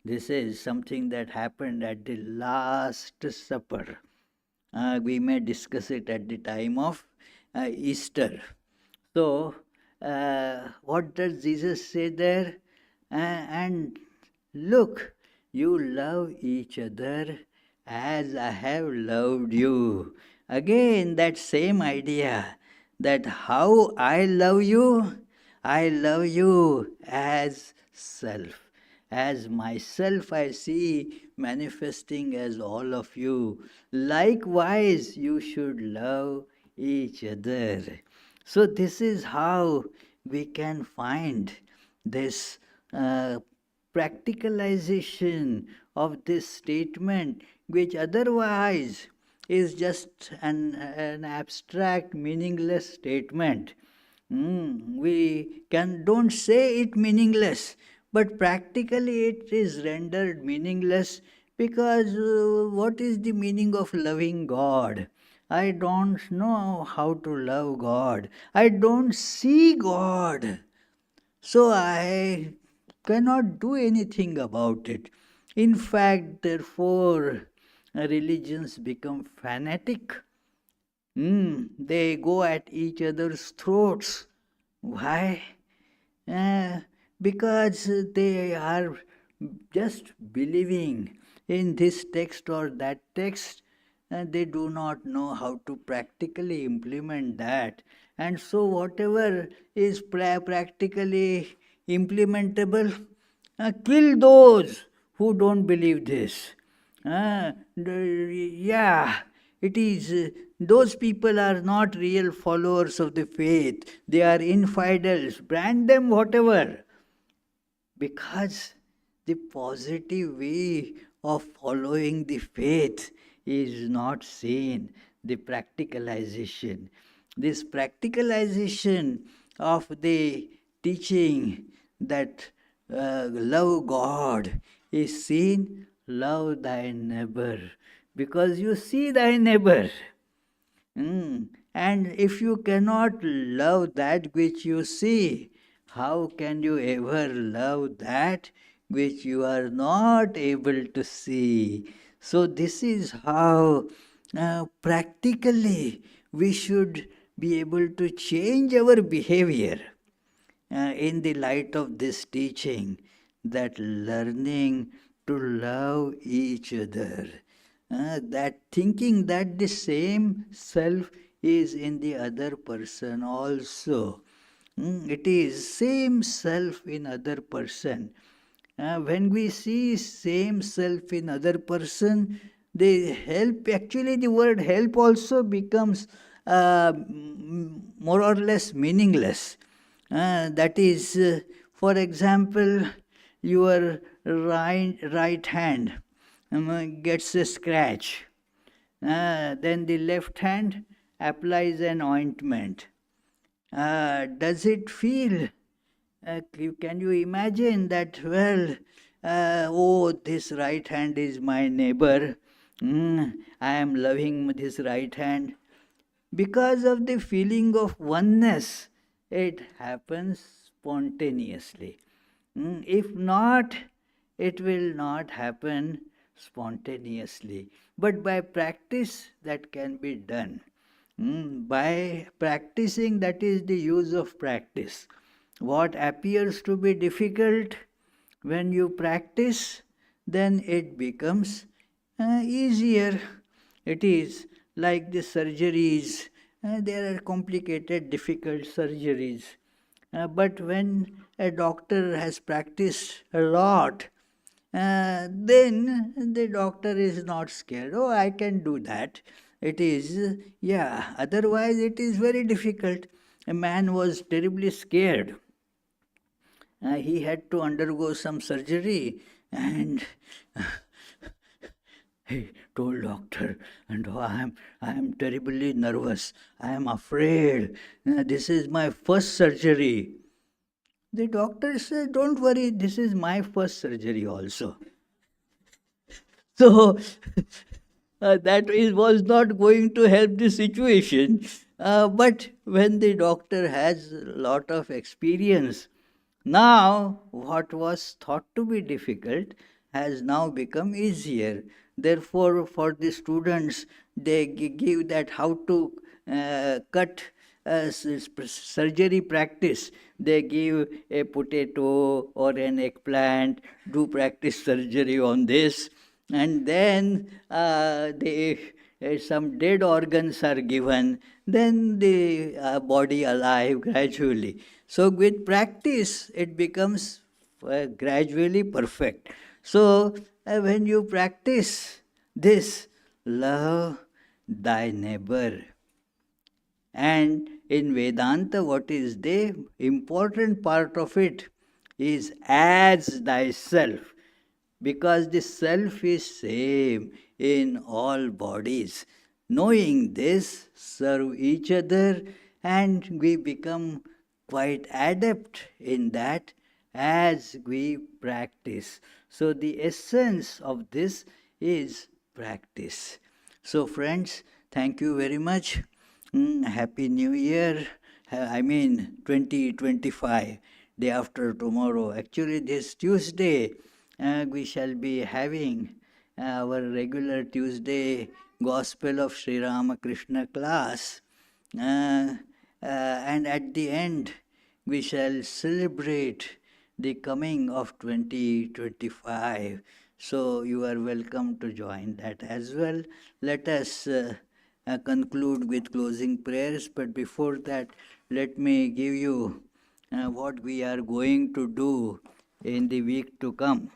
this is something that happened at the Last Supper. We may discuss it at the time of Easter. So, what does Jesus say there? And look, you love each other as I have loved you. Again, that same idea that how I love you as self. As myself, I see manifesting as all of you. Likewise, you should love each other. So, this is how we can find this practicalization of this statement, which otherwise is just an abstract, meaningless statement. We don't say it meaningless, but practically it is rendered meaningless because what is the meaning of loving God? I don't know how to love God. I don't see God. So I cannot do anything about it. In fact, therefore, religions become fanatic. They go at each other's throats. Why? Uh, because they are just believing in this text or that text, they do not know how to practically implement that. And so, whatever is practically implementable, kill those who don't believe this. Yeah, it is. Those people are not real followers of the faith. They are infidels. Brand them whatever, because the positive way of following the faith is not seen, the practicalization. This practicalization of the teaching that love God is seen, love thy neighbor, because you see thy neighbor. And if you cannot love that which you see, how can you ever love that which you are not able to see? So, this is how practically we should be able to change our behavior in the light of this teaching, that learning to love each other, that thinking that the same self is in the other person also. It is same self in other person. When we see same self in other person, they help. Actually, the word help also becomes more or less meaningless. That is, for example, your right hand gets a scratch. Then the left hand applies an ointment. Does it feel? Can you imagine that? Well, oh, this right hand is my neighbor. I am loving this right hand. Because of the feeling of oneness, it happens spontaneously. If not, it will not happen spontaneously. But by practice, that can be done. By practicing, that is the use of practice. What appears to be difficult, when you practice, then it becomes easier. It is like the surgeries. There are complicated, difficult surgeries. But when a doctor has practiced a lot, then the doctor is not scared. Oh, I can do that. It is, yeah, otherwise it is very difficult. A man was terribly scared. He had to undergo some surgery, and he told doctor, and oh, I am terribly nervous. I am afraid. This is my first surgery. The doctor said, don't worry, this is my first surgery also. So was not going to help the situation. But when the doctor has a lot of experience, now what was thought to be difficult has now become easier. Therefore, for the students, they give that how to cut surgery practice. They give a potato or an eggplant, do practice surgery on this, and then some dead organs are given, then the body alive gradually. So with practice, it becomes gradually perfect. So when you practice this, love thy neighbor. And in Vedanta, what is the important part of it is as thyself, because the self is same in all bodies. Knowing this, serve each other, and we become quite adept in that as we practice. So the essence of this is practice. So friends, thank you very much. Happy New Year. I mean 2025, day after tomorrow. Actually, this Tuesday, we shall be having our regular Tuesday Gospel of Sri Ramakrishna class. And at the end, we shall celebrate the coming of 2025. So you are welcome to join that as well. Let us conclude with closing prayers, but before that, let me give you what we are going to do in the week to come.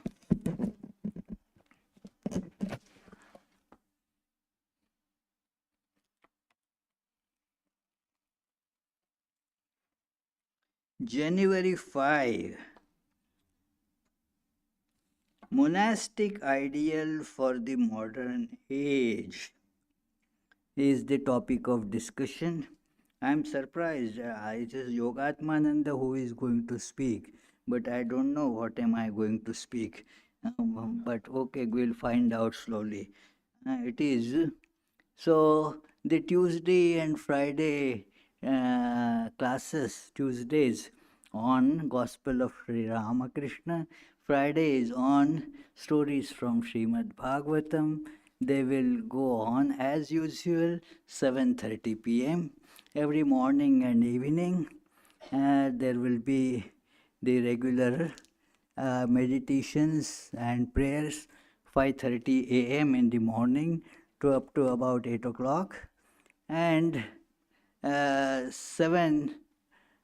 January 5, monastic ideal for the modern age is the topic of discussion. I am surprised. It is Yogatmananda who is going to speak, but I don't know what am I going to speak. But okay, we'll find out slowly. It is so the Tuesday and Friday classes, Tuesdays on Gospel of Sri Ramakrishna, Fridays on stories from Srimad Bhagavatam. They will go on as usual, 7:30 p.m. every morning and evening. There will be the regular meditations and prayers 5:30 a.m. in the morning to up to about 8 o'clock, and 7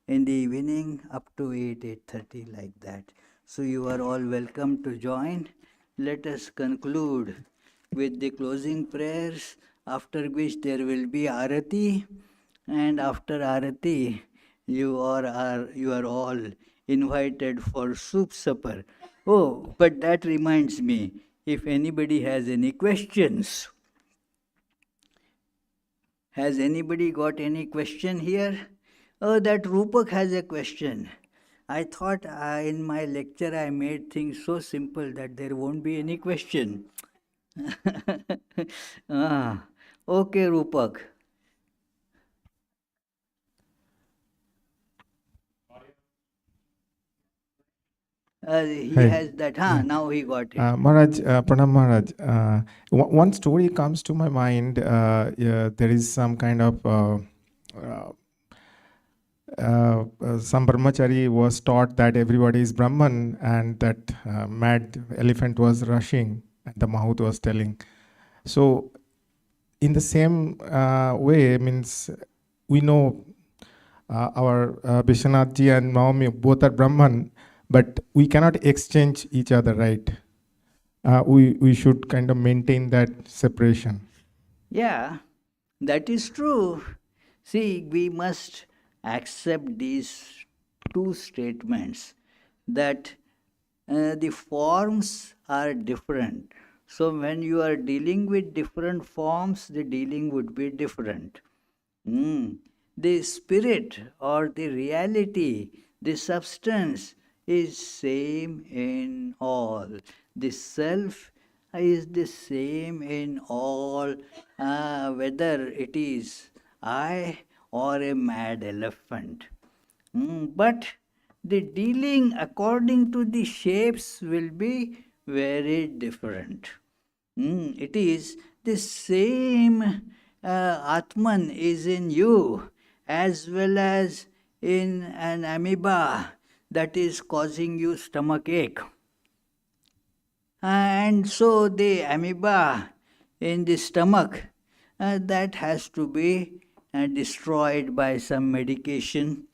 in the evening up to 8:30, like that. So you are all welcome to join. Let us conclude with the closing prayers, after which there will be arati, and after arati you are all invited for soup supper. Oh, but that reminds me, if anybody has any questions. Has anybody got any question here? Oh, that Rupak has a question. I thought in my lecture I made things so simple that there won't be any question. Okay, Rupak. He Hey, has that, yeah. now he got it. Maharaj, Pranam Maharaj, one story comes to my mind. Yeah, there is some kind of some brahmachari was taught that everybody is Brahman, and that mad elephant was rushing, and the Mahout was telling. So, in the same way, means we know our Vishwanathji and Mahomi both are Brahman, but we cannot exchange each other, right? We should kind of maintain that separation. Yeah, that is true. See, we must accept these two statements that the forms are different. So, when you are dealing with different forms, the dealing would be different. The spirit or the reality, the substance is same in all. The self is the same in all, whether it is I or a mad elephant. But the dealing according to the shapes will be very different. It is the same Atman is in you as well as in an amoeba that is causing you stomach ache. And so the amoeba in the stomach, that has to be destroyed by some medication.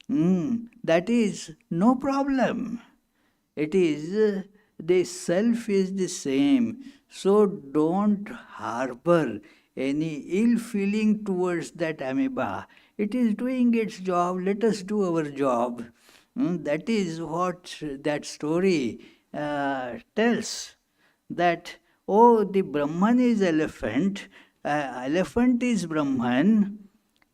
That is no problem. It is the self is the same. So don't harbor any ill feeling towards that amoeba. It is doing its job. Let us do our job. That is what that story tells. That, oh, the Brahman is elephant, elephant is Brahman,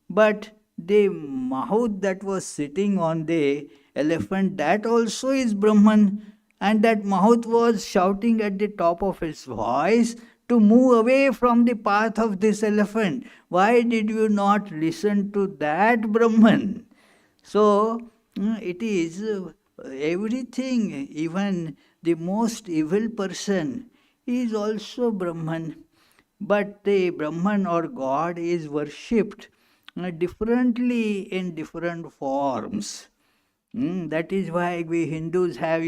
but the Mahout that was sitting on the elephant, that also is Brahman. And that Mahout was shouting at the top of his voice to move away from the path of this elephant. Why did you not listen to that Brahman? So, it is everything, even the most evil person is also Brahman. But the Brahman or God is worshipped differently in different forms. That is why we Hindus have,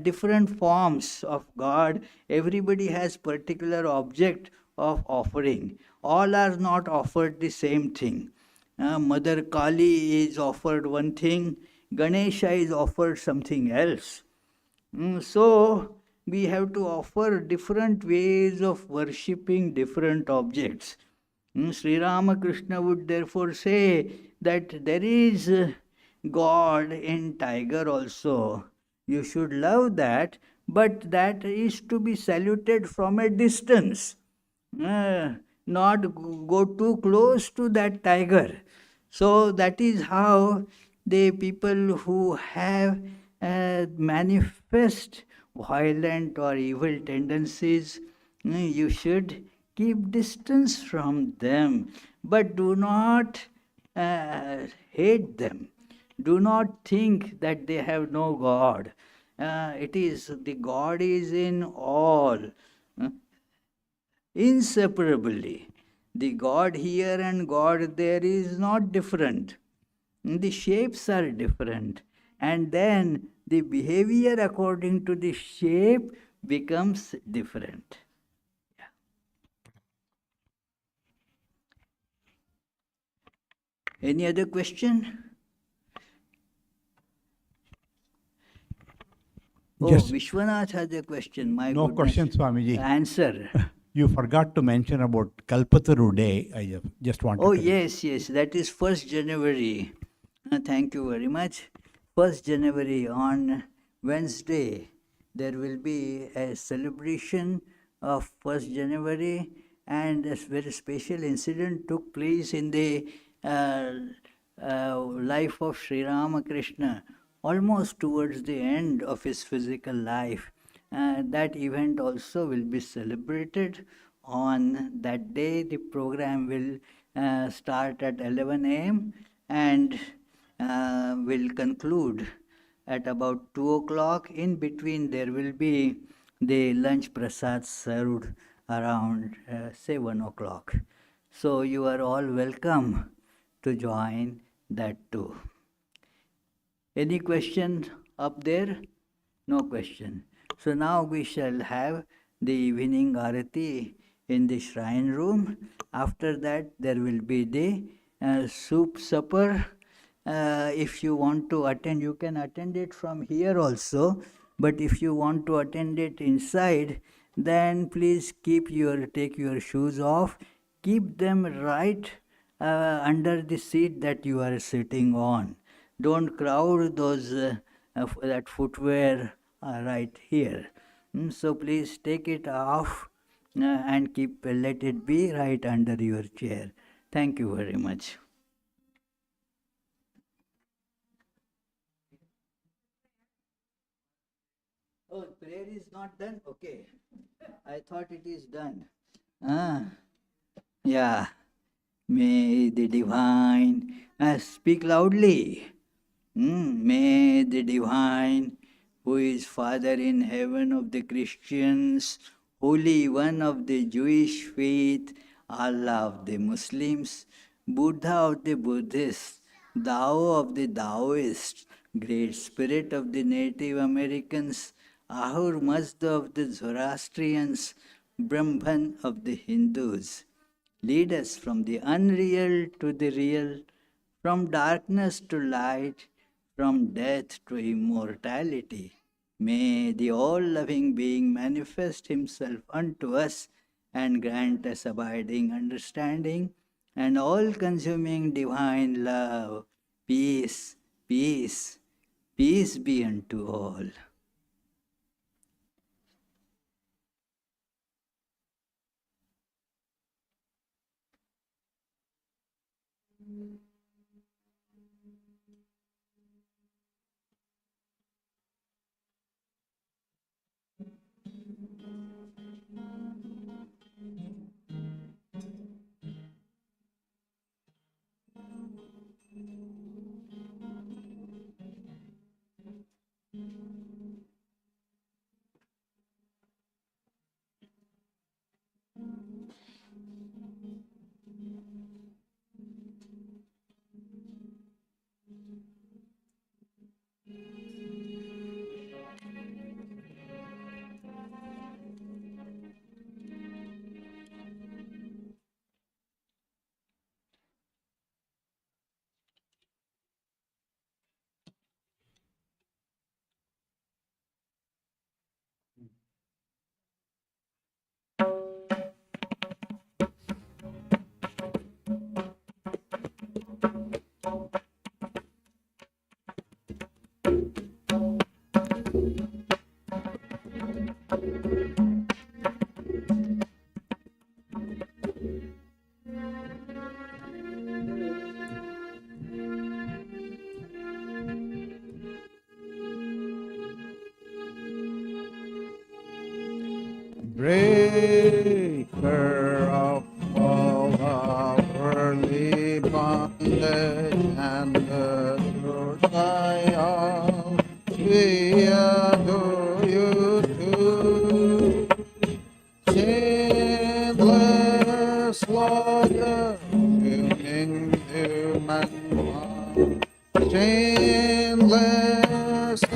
different forms of God. Everybody has particular object of offering. All are not offered the same thing. Mother Kali is offered one thing, Ganesha is offered something else. So we have to offer different ways of worshipping different objects. Sri Ramakrishna would therefore say that there is God in tiger also. You should love that, but that is to be saluted from a distance. Uh, Not go too close to that tiger. So that is how the people who have manifest violent or evil tendencies, you should keep distance from them, but do not hate them. Do not think that they have no God. It is the God is in all. Uh, Inseparably. The God here and God there is not different. The shapes are different. And then the behavior according to the shape becomes different. Any other question? Oh, Just Vishwanath has a question. My no goodness. question, Swamiji. Answer. You forgot to mention about Kalpataru Day. I just wanted Oh, to. yes, that is 1st January. Thank you very much. 1st January on Wednesday, there will be a celebration of 1st January, and a very special incident took place in the uh, life of Sri Ramakrishna, almost towards the end of his physical life. That event also will be celebrated on that day. The program will start at 11 a.m. and will conclude at about 2 o'clock. In between, there will be the lunch prasad served around, say, 1 o'clock. So you are all welcome to join that too. Any question up there? No question. So now we shall have the evening arati in the shrine room. After that, there will be the soup supper. If you want to attend, you can attend it from here also. But if you want to attend it inside, then please take your shoes off. Keep them right under the seat that you are sitting on. Don't crowd that footwear right here. So please take it off and let it be right under your chair. Thank you very much. Oh, prayer is not done? Okay. I thought it is done. Ah, yeah. May the divine speak loudly. May the divine, who is Father in heaven of the Christians, Holy One of the Jewish faith, Allah of the Muslims, Buddha of the Buddhists, Tao of the Taoists, Great Spirit of the Native Americans, Ahur Mazda of the Zoroastrians, Brahman of the Hindus, lead us from the unreal to the real, from darkness to light, from death to immortality. May the all loving being manifest himself unto us and grant us abiding understanding and all consuming divine love. Peace, peace, peace be unto all. breaker of all our worldly bondage, and adored by all, we adore you too. Chainless lawyer, tuning human heart. Chainless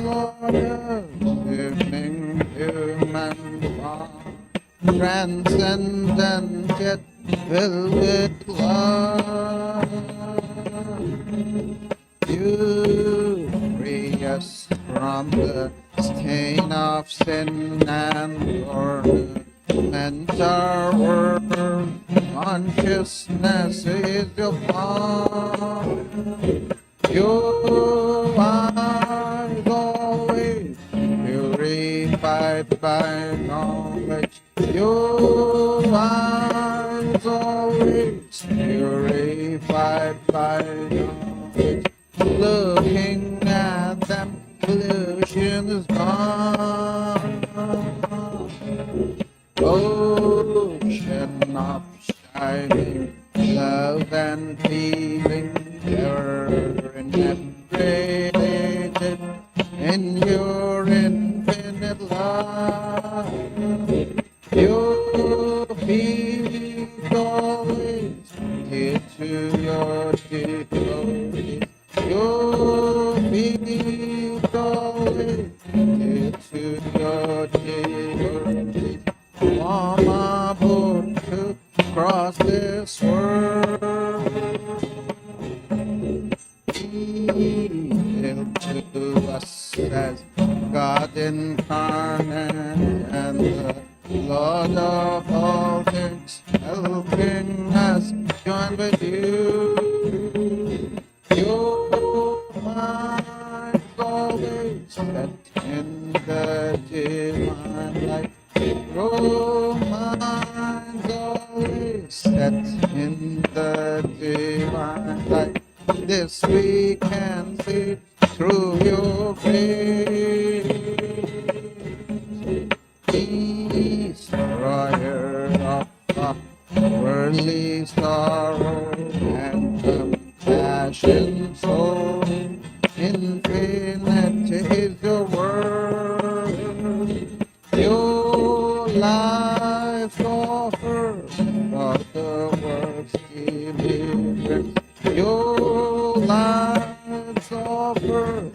lawyer, tuning human heart. Transcendent yet filled with love. You free us from the stain of sin and ornament our world. Consciousness is your palm. Your eyes always purified by knowledge. Your eyes always purified by knowledge. Looking at them, pollution is gone. Ocean of shining love and feeling, ever inebriated in your infinite love. Your feet always lead to your devotees. Your feet always lead to your devotees. From a boat to cross this world, revealed to us as God incarnate and the Lord of all things, helping us join with you. Your mind always set in the divine light. Your mind's always set in the divine light. This we can see through your grace. Destroyer of worldly sorrow and compassion, so infinite is your word. Your life offers for the world's deliverance. Your life offers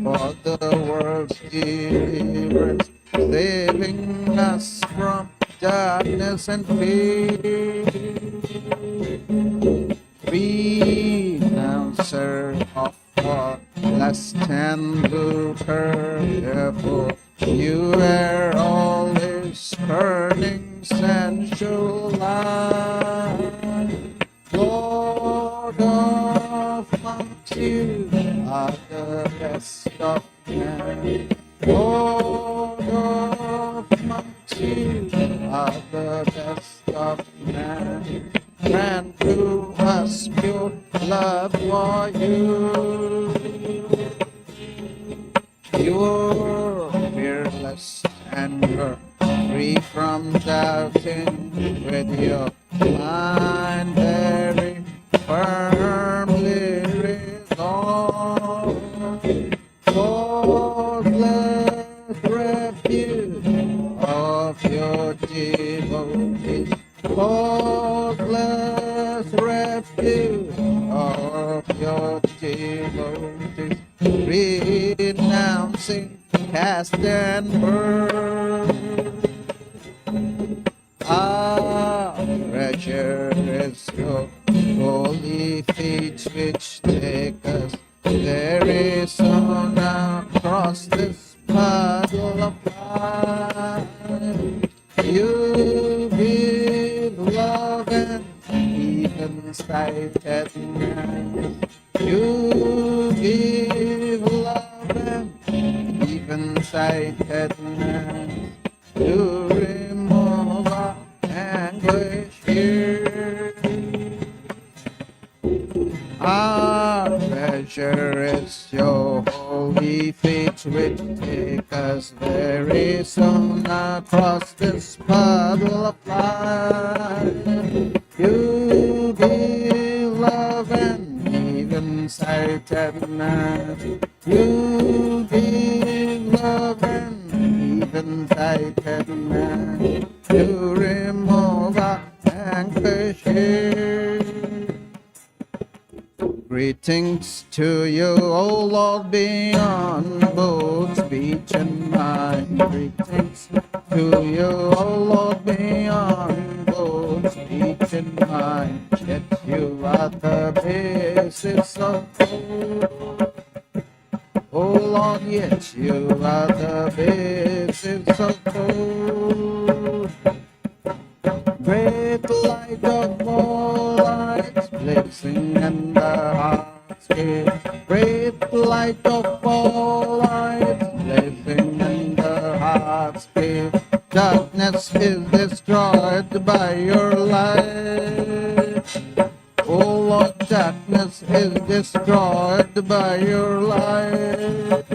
for the world's deliverance, saving us from darkness and fear. Renouncer of all lust and lucre, therefore you were always burning sensual light. Lord of monks, you are the best of men. Lord of monks, you are the best of men. Grant to us pure love for you. You're fearless and you're free from doubting, with your mind very firmly resolved. Faultless refuge of your devotees. Faultless refuge of your devotees. Renouncing caste and burn. Our treasure is your holy feet which take us very soon across this puddle of life. You give love and even sightedness. You give love and even sightedness to remove our anguish here. Our treasure is your holy feet which take us very soon across this puddle of light. You give love and even sightedness. You give love and even sightedness. You remove our anguish. Greetings to you, O Lord, beyond both speech and mind. Greetings to you, O Lord, beyond both speech and mind. Yet you are the basis of hope. O Lord, yet you are the basis of hope. Great light of all lights, blazing in the heart's gate. Great light of all lights, blazing in the heart's gate. Darkness is destroyed by your light. Oh Lord, darkness is destroyed by your light.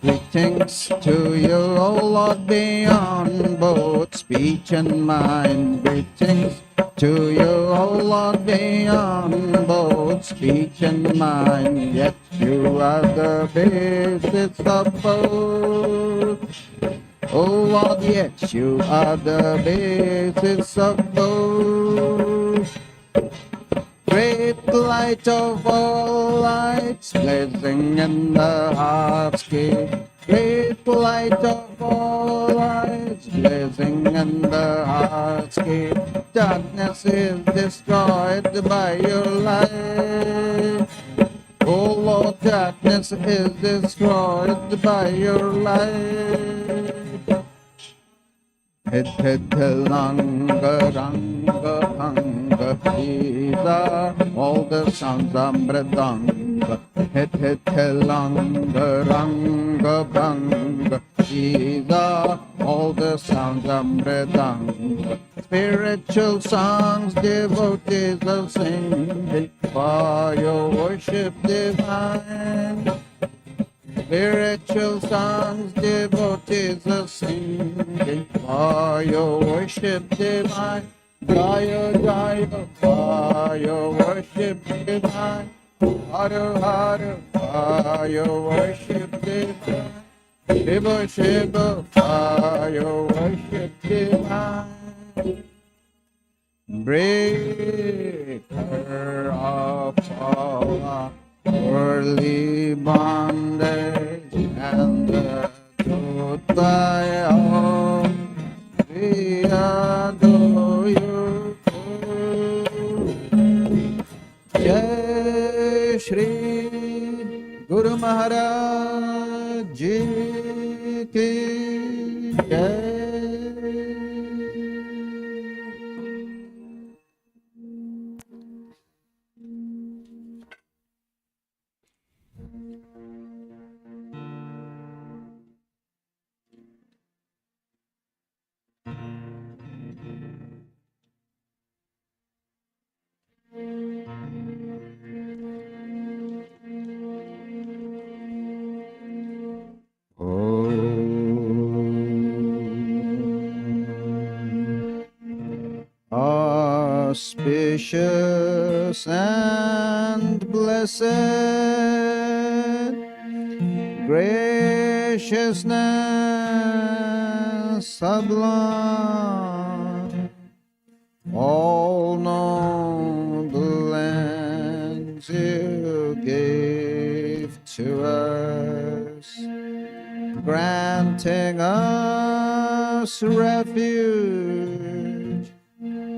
Greetings to you, O Lord, beyond both speech and mind. Greetings to you, O Lord, beyond both speech and mind. Yet you are the basis of both. O Lord, yet you are the basis of both. Great light of all lights, blazing in the heart's gate. Great light of all lights, blazing in the heart's gate. Darkness is destroyed by your light. Oh Lord, darkness is destroyed by your light. Hit langa ranga hanga. These are all the sounds of mridanga. Hit langa ranga banga. These are all the sounds of mridanga. Spiritual songs devotees are singing for your worship divine. Spiritual songs devotees are singing for your worship divine. Jaya Jaya for your worship divine. Hare Hare for your worship divine. Shiva Shiva for your worship divine. Breaker of all worldly bondage and the truth thy own, we adore you. Jai Shri Guru Maharaj Ji Ki Jai. Auspicious and blessed graciousness sublime, all noble ends you gave to us, granting us refuge,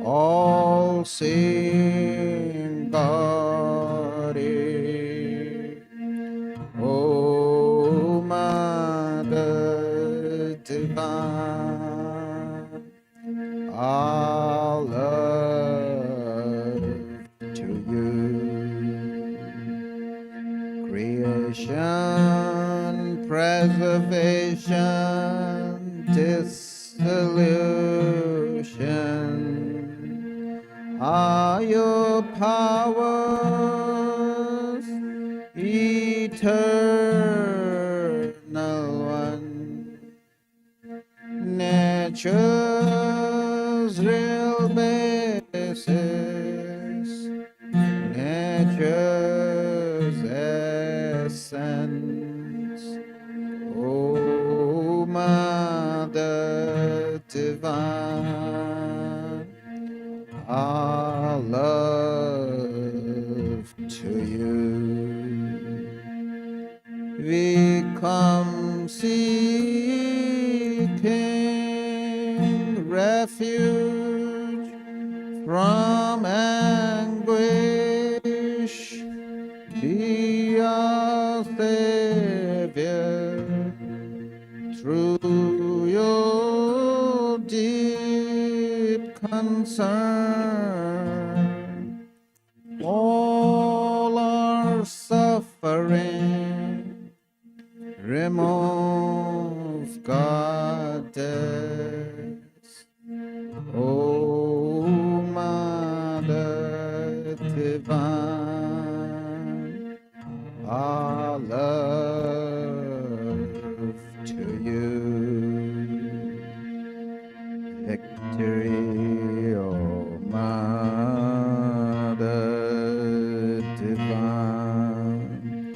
all seeing body. O Mother Divine, our love to you. Creation, preservation, dissolution are your powers, eternal one. nature's real basis, nature's essence. O Mother Divine, our love to you. We come seeking refuge from anguish. Be our Savior through your deep concern. All our suffering remove, Goddess. O Mother Divine, our love to you. Victory, O Mother Divine,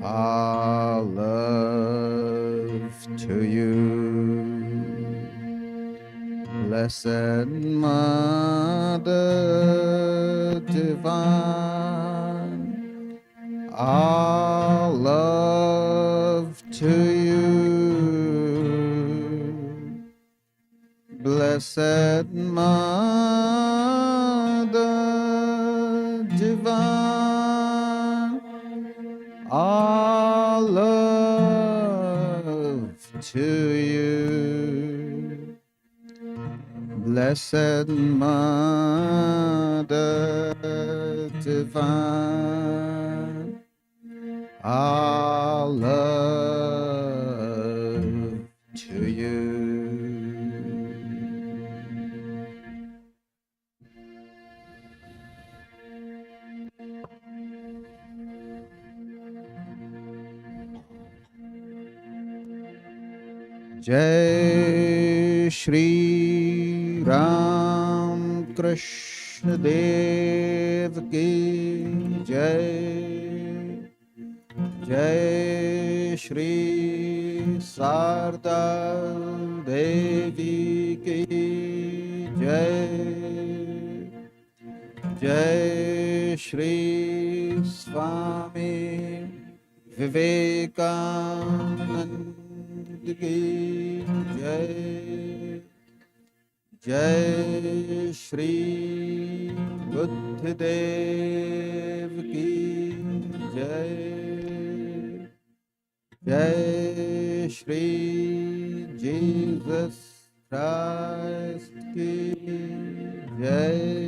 our love to you. Blessed Mother Divine, our love to you. Blessed Mother Divine, our love to you. Blessed Mother Divine, our love to you. Jai Shri Ram Krishna Dev Ki Jai. Jai Shri Sarda Devi Ki Jai. Jai Shri Swami Vivekananda की जय. जय श्री बुद्धदेव की जय. जय Shri Jesus Christ की जय.